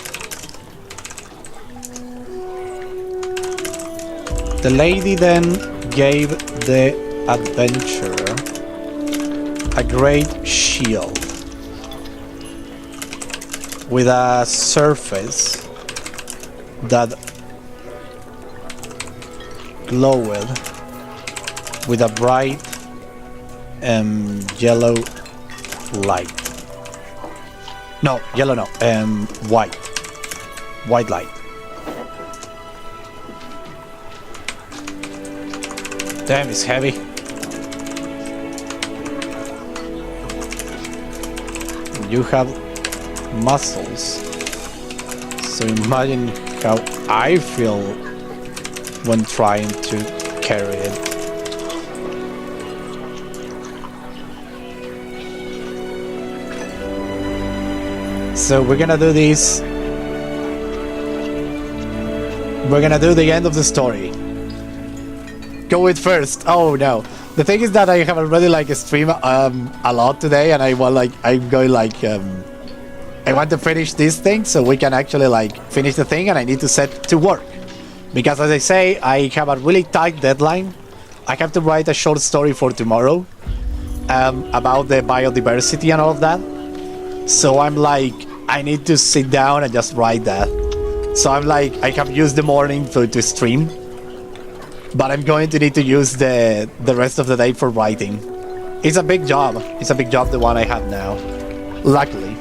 The lady then gave the adventurer a great shield with a surface that glowed with a bright yellow light. No, yellow no, white light. Damn, it's heavy. You have muscles, so imagine how I feel when trying to carry it. So we're gonna do this. We're gonna do the end of the story. Go it first. Oh no. The thing is that I have already like streamed a lot today, and I want I'm going I want to finish this thing so we can actually like finish the thing, and I need to set to work. Because as I say, I have a really tight deadline. I have to write a short story for tomorrow about the biodiversity and all of that. So I'm like, I need to sit down and just write that. So I'm like, I have used the morning to stream, but I'm going to need to use the rest of the day for writing. It's a big job. It's a big job, the one I have now. Luckily,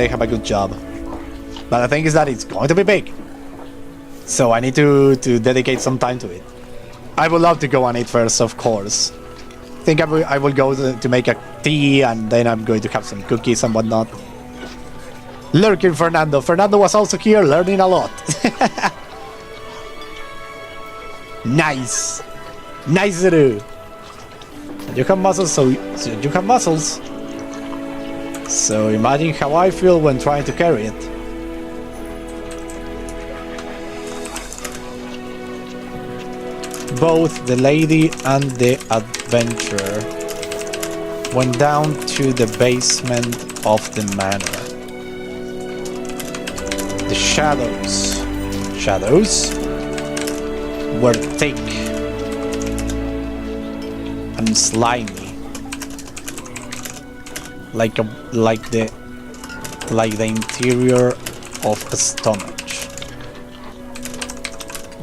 I have a good job. But the thing is that it's going to be big. So I need to dedicate some time to it. I would love to go on it first, of course. I think I will go to make a tea, and then I'm going to have some cookies and whatnot. Lurking Fernando. Fernando was also here learning a lot. Nice. Nice to do. You have muscles, so you have muscles. So imagine how I feel when trying to carry it. Both the lady and the adventurer went down to the basement of the manor. The shadows were thick and slimy, like the interior of a stomach.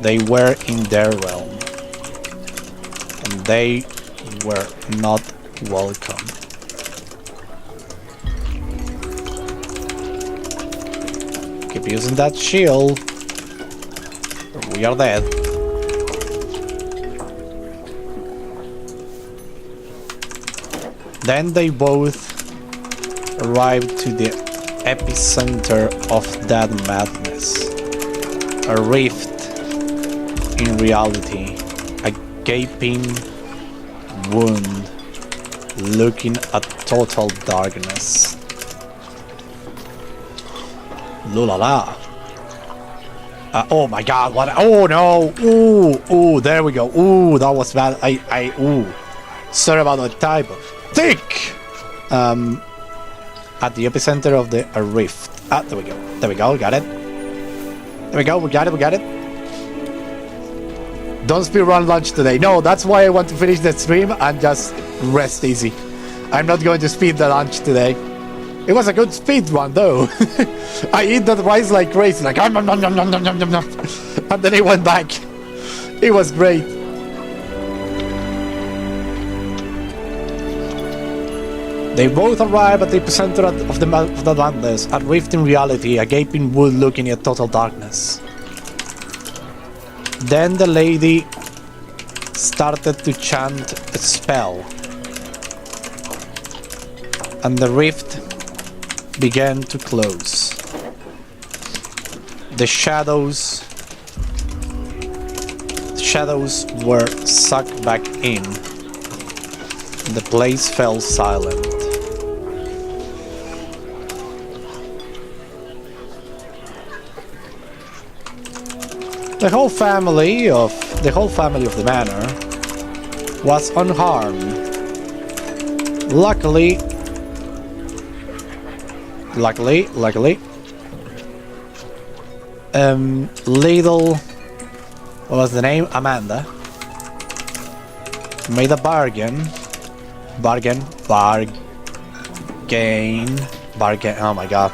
They were in their realm, and they were not welcome. Keep using that shield, or we are dead. Then they both arrived to the epicenter of that madness. A rift in reality, a gaping wound looking at total darkness. Lulala. Oh my god, what? Oh no! Ooh, there we go. Ooh, that was bad. Ooh. Sorry about the typo. Thick! At the epicenter of the rift. There we go. There we go, got it. There we go, we got it. Don't speedrun lunch today. No, that's why I want to finish the stream and just rest easy. I'm not going to speed the lunch today. It was a good speed run though. I eat that rice like crazy, like and then it went back. It was great. They both arrive at the epicenter of the madness, a rift in reality, a gaping wood looking at total darkness. Then the lady started to chant a spell, and the rift began to close. The shadows were sucked back in. The place fell silent. The whole family of the manor was unharmed. Luckily, little, what was the name? Amanda made a bargain. Oh my god.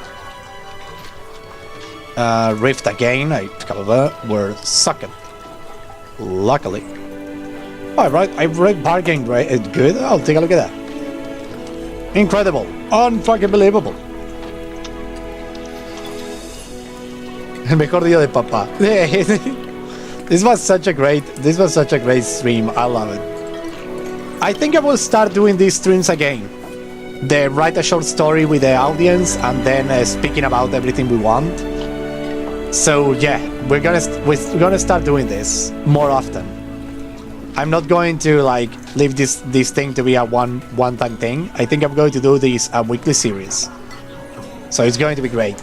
Rift again, were sucked. Luckily. Alright, I read bargain, right? It's good. I'll take a look at that. Incredible. Unfucking believable. El mejor día de papá. This was such a great stream. I love it. I think I will start doing these streams again. They write a short story with the audience and then speaking about everything we want. So yeah, we're gonna start doing this more often. I'm not going to like leave this thing to be a one-time thing. I think I'm going to do this a weekly series. So it's going to be great.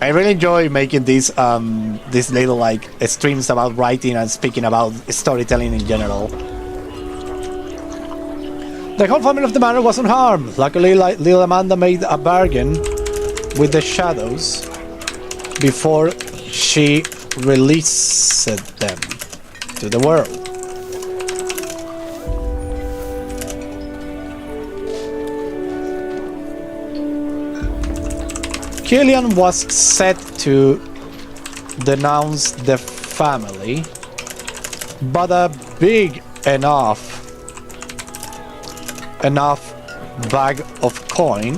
I really enjoy making these little like streams about writing and speaking about storytelling in general. The whole family of the manor was unharmed. Luckily, little Amanda made a bargain with the shadows before she released them to the world. Killian was set to denounce the family, but a big enough bag of coin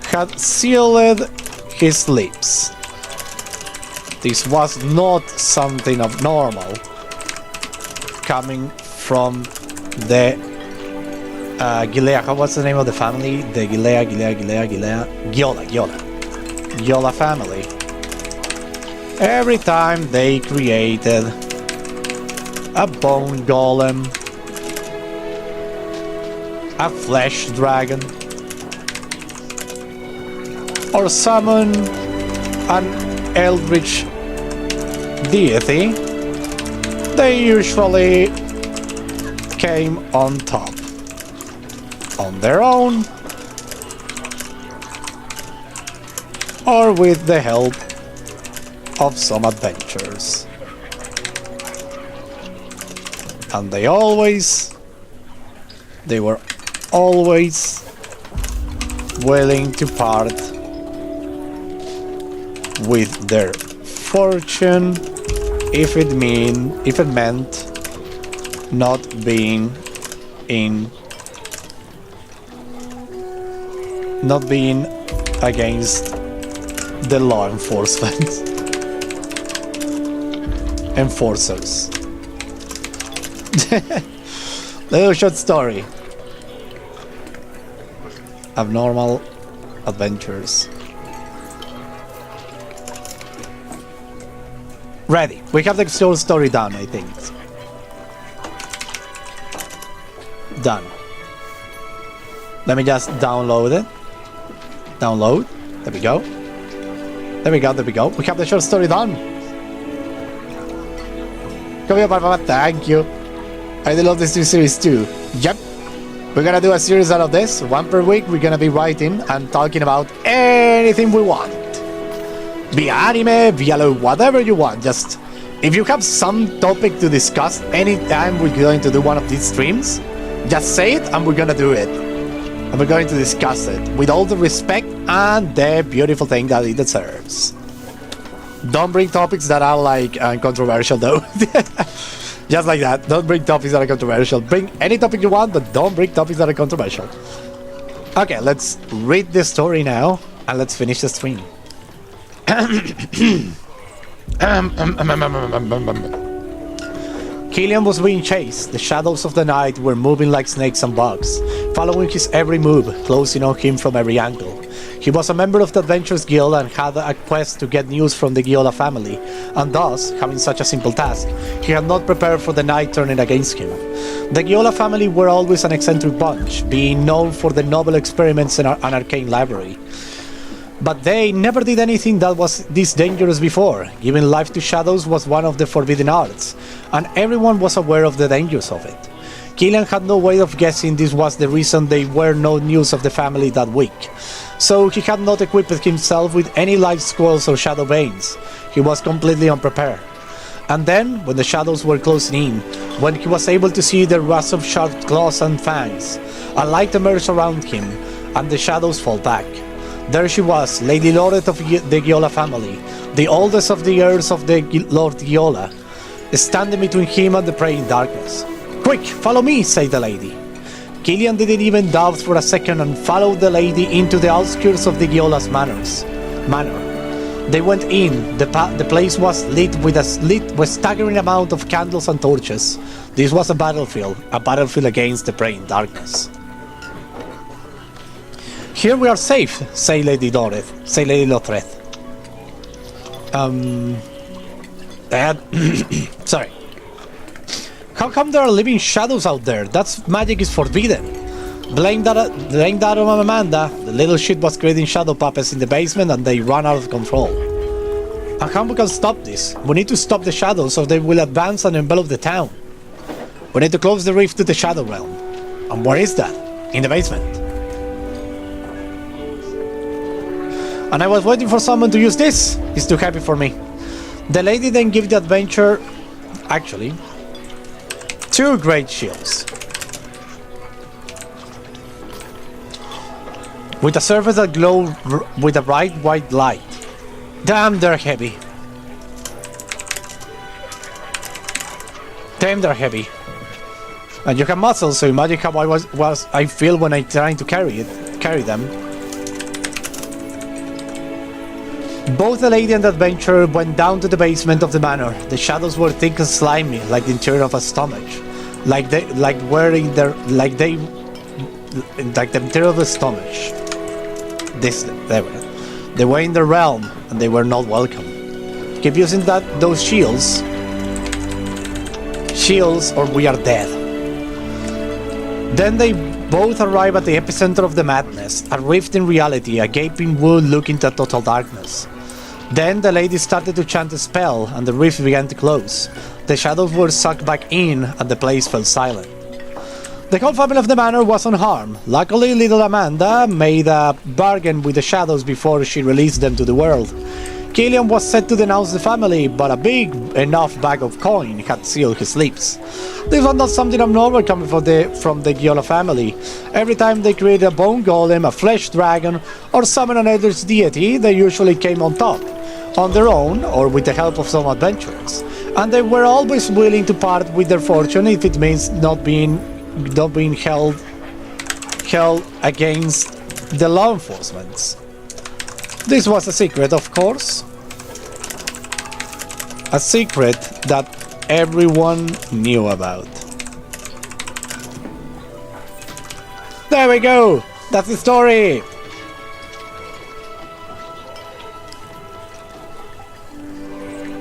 had sealed his lips. This was not something abnormal coming from the Gilea. What's the name of the family? The Giola family. Every time they created a bone golem, a flesh dragon, or summon an eldritch deity, they usually came on top. On their own, or with the help of some adventurers. And they were always willing to part with their fortune if it meant not being against the law enforcers. Little short story. Abnormal adventures. Ready. We have the short story done, I think. Done. Let me just download it. Download. There we go. There we go. We have the short story done. Come here, Papa. Thank you. I love this new series too. Yep. We're gonna do a series out of this. One per week. We're gonna be writing and talking about anything we want. Via anime, via whatever you want. Just if you have some topic to discuss anytime we're going to do one of these streams, just say it and we're gonna do it. And we're going to discuss it with all the respect and the beautiful thing that it deserves. Don't bring topics that are like controversial though. Just like that. Don't bring topics that are controversial. Bring any topic you want, but don't bring topics that are controversial. Okay, let's read the story now, and let's finish the stream. Killian was being chased. The shadows of the night were moving like snakes and bugs, following his every move, closing on him from every angle. He was a member of the Adventurers Guild and had a quest to get news from the Giola family, and thus, having such a simple task, he had not prepared for the night turning against him. The Giola family were always an eccentric bunch, being known for their novel experiments in an arcane library. But they never did anything that was this dangerous before. Giving life to shadows was one of the forbidden arts, and everyone was aware of the dangers of it. Killian had no way of guessing this was the reason there were no news of the family that week. So he had not equipped himself with any life scrolls or shadow veins. He was completely unprepared. And then, when the shadows were closing in, when he was able to see the rush of sharp claws and fangs, a light emerged around him, and the shadows fall back. There she was, Lady Loret of the Giola family, the oldest of the heirs of the Lord Giola, standing between him and the praying darkness. "Quick, follow me," said the lady. Killian didn't even doubt for a second and followed the lady into the outskirts of the Giola's manor. They went in. The place was lit with a staggering amount of candles and torches. This was a battlefield against the praying darkness. "Here we are safe," said Lady Lothred. Sorry. "How come there are living shadows out there? That's magic is forbidden." Blame that on Amanda. The little shit was creating shadow puppets in the basement and they ran out of control. "And how we can stop this? We need to stop the shadows so they will advance and envelop the town. We need to close the rift to the shadow realm." "And where is that?" "In the basement." "And I was waiting for someone to use this. It's too heavy for me." The lady then gave the adventure, actually, 2 great shields, with a surface that glowed with a bright white light. Damn, they're heavy. And you have muscles, so imagine how I feel when I'm trying to carry them. Both the lady and the adventurer went down to the basement of the manor. The shadows were thick and slimy, like the interior of a stomach, like the interior of a stomach. They were in their realm, and they were not welcome. Keep using those shields, or we are dead. Then they both arrive at the epicenter of the madness, a rift in reality, a gaping wound looking to total darkness. Then the lady started to chant a spell, and the rift began to close. The shadows were sucked back in, and the place fell silent. The whole family of the manor was unharmed. Luckily, little Amanda made a bargain with the shadows before she released them to the world. Killian was set to denounce the family, but a big enough bag of coin had sealed his lips. This was not something abnormal coming from the Giola family. Every time they created a bone golem, a flesh dragon, or summon an eldritch deity, they usually came on top, on their own or with the help of some adventurers. And they were always willing to part with their fortune if it means not being held against the law enforcement. This was a secret, of course. A secret that everyone knew about. There we go! That's the story!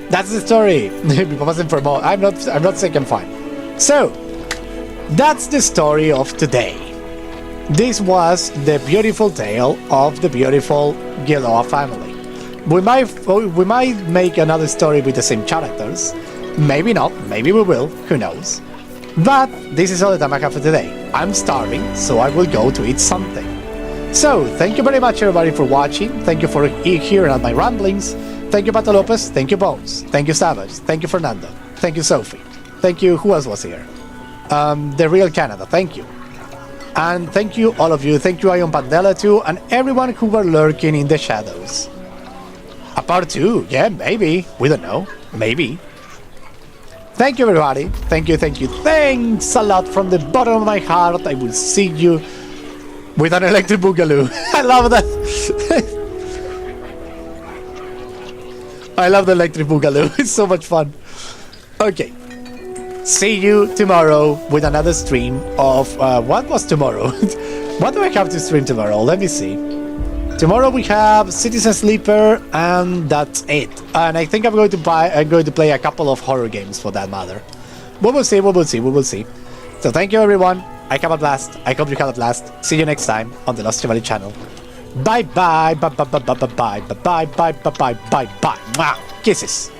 That's the story! I'm not sick, I'm fine. So, that's the story of today. This was the beautiful tale of the beautiful Giola family. We might make another story with the same characters. Maybe not, maybe we will, who knows. But this is all the time I have for today. I'm starving, so I will go to eat something. So, thank you very much everybody for watching. Thank you for hearing out my ramblings. Thank you Pato Lopez, thank you Bones, thank you Savage, thank you Fernando, thank you Sophie, thank you, who else was here? The Real Canada, thank you. And thank you all of you, thank you Ion Pandela too, and everyone who were lurking in the shadows. A part 2. Yeah, maybe. We don't know. Maybe. Thank you, everybody. Thank you, thank you. Thanks a lot from the bottom of my heart. I will see you with an electric boogaloo. I love that. I love the electric boogaloo. It's so much fun. Okay. See you tomorrow with another stream of... what was tomorrow? What do I have to stream tomorrow? Let me see. Tomorrow we have Citizen Sleeper, and that's it. And I think I'm going to play a couple of horror games for that matter. We will see, we will see, we will see. So thank you, everyone. I have a blast. I hope you have a blast. See you next time on the Lost Chevalier channel. Bye bye, bye bye bye bye bye bye bye bye bye bye bye bye bye. Kisses.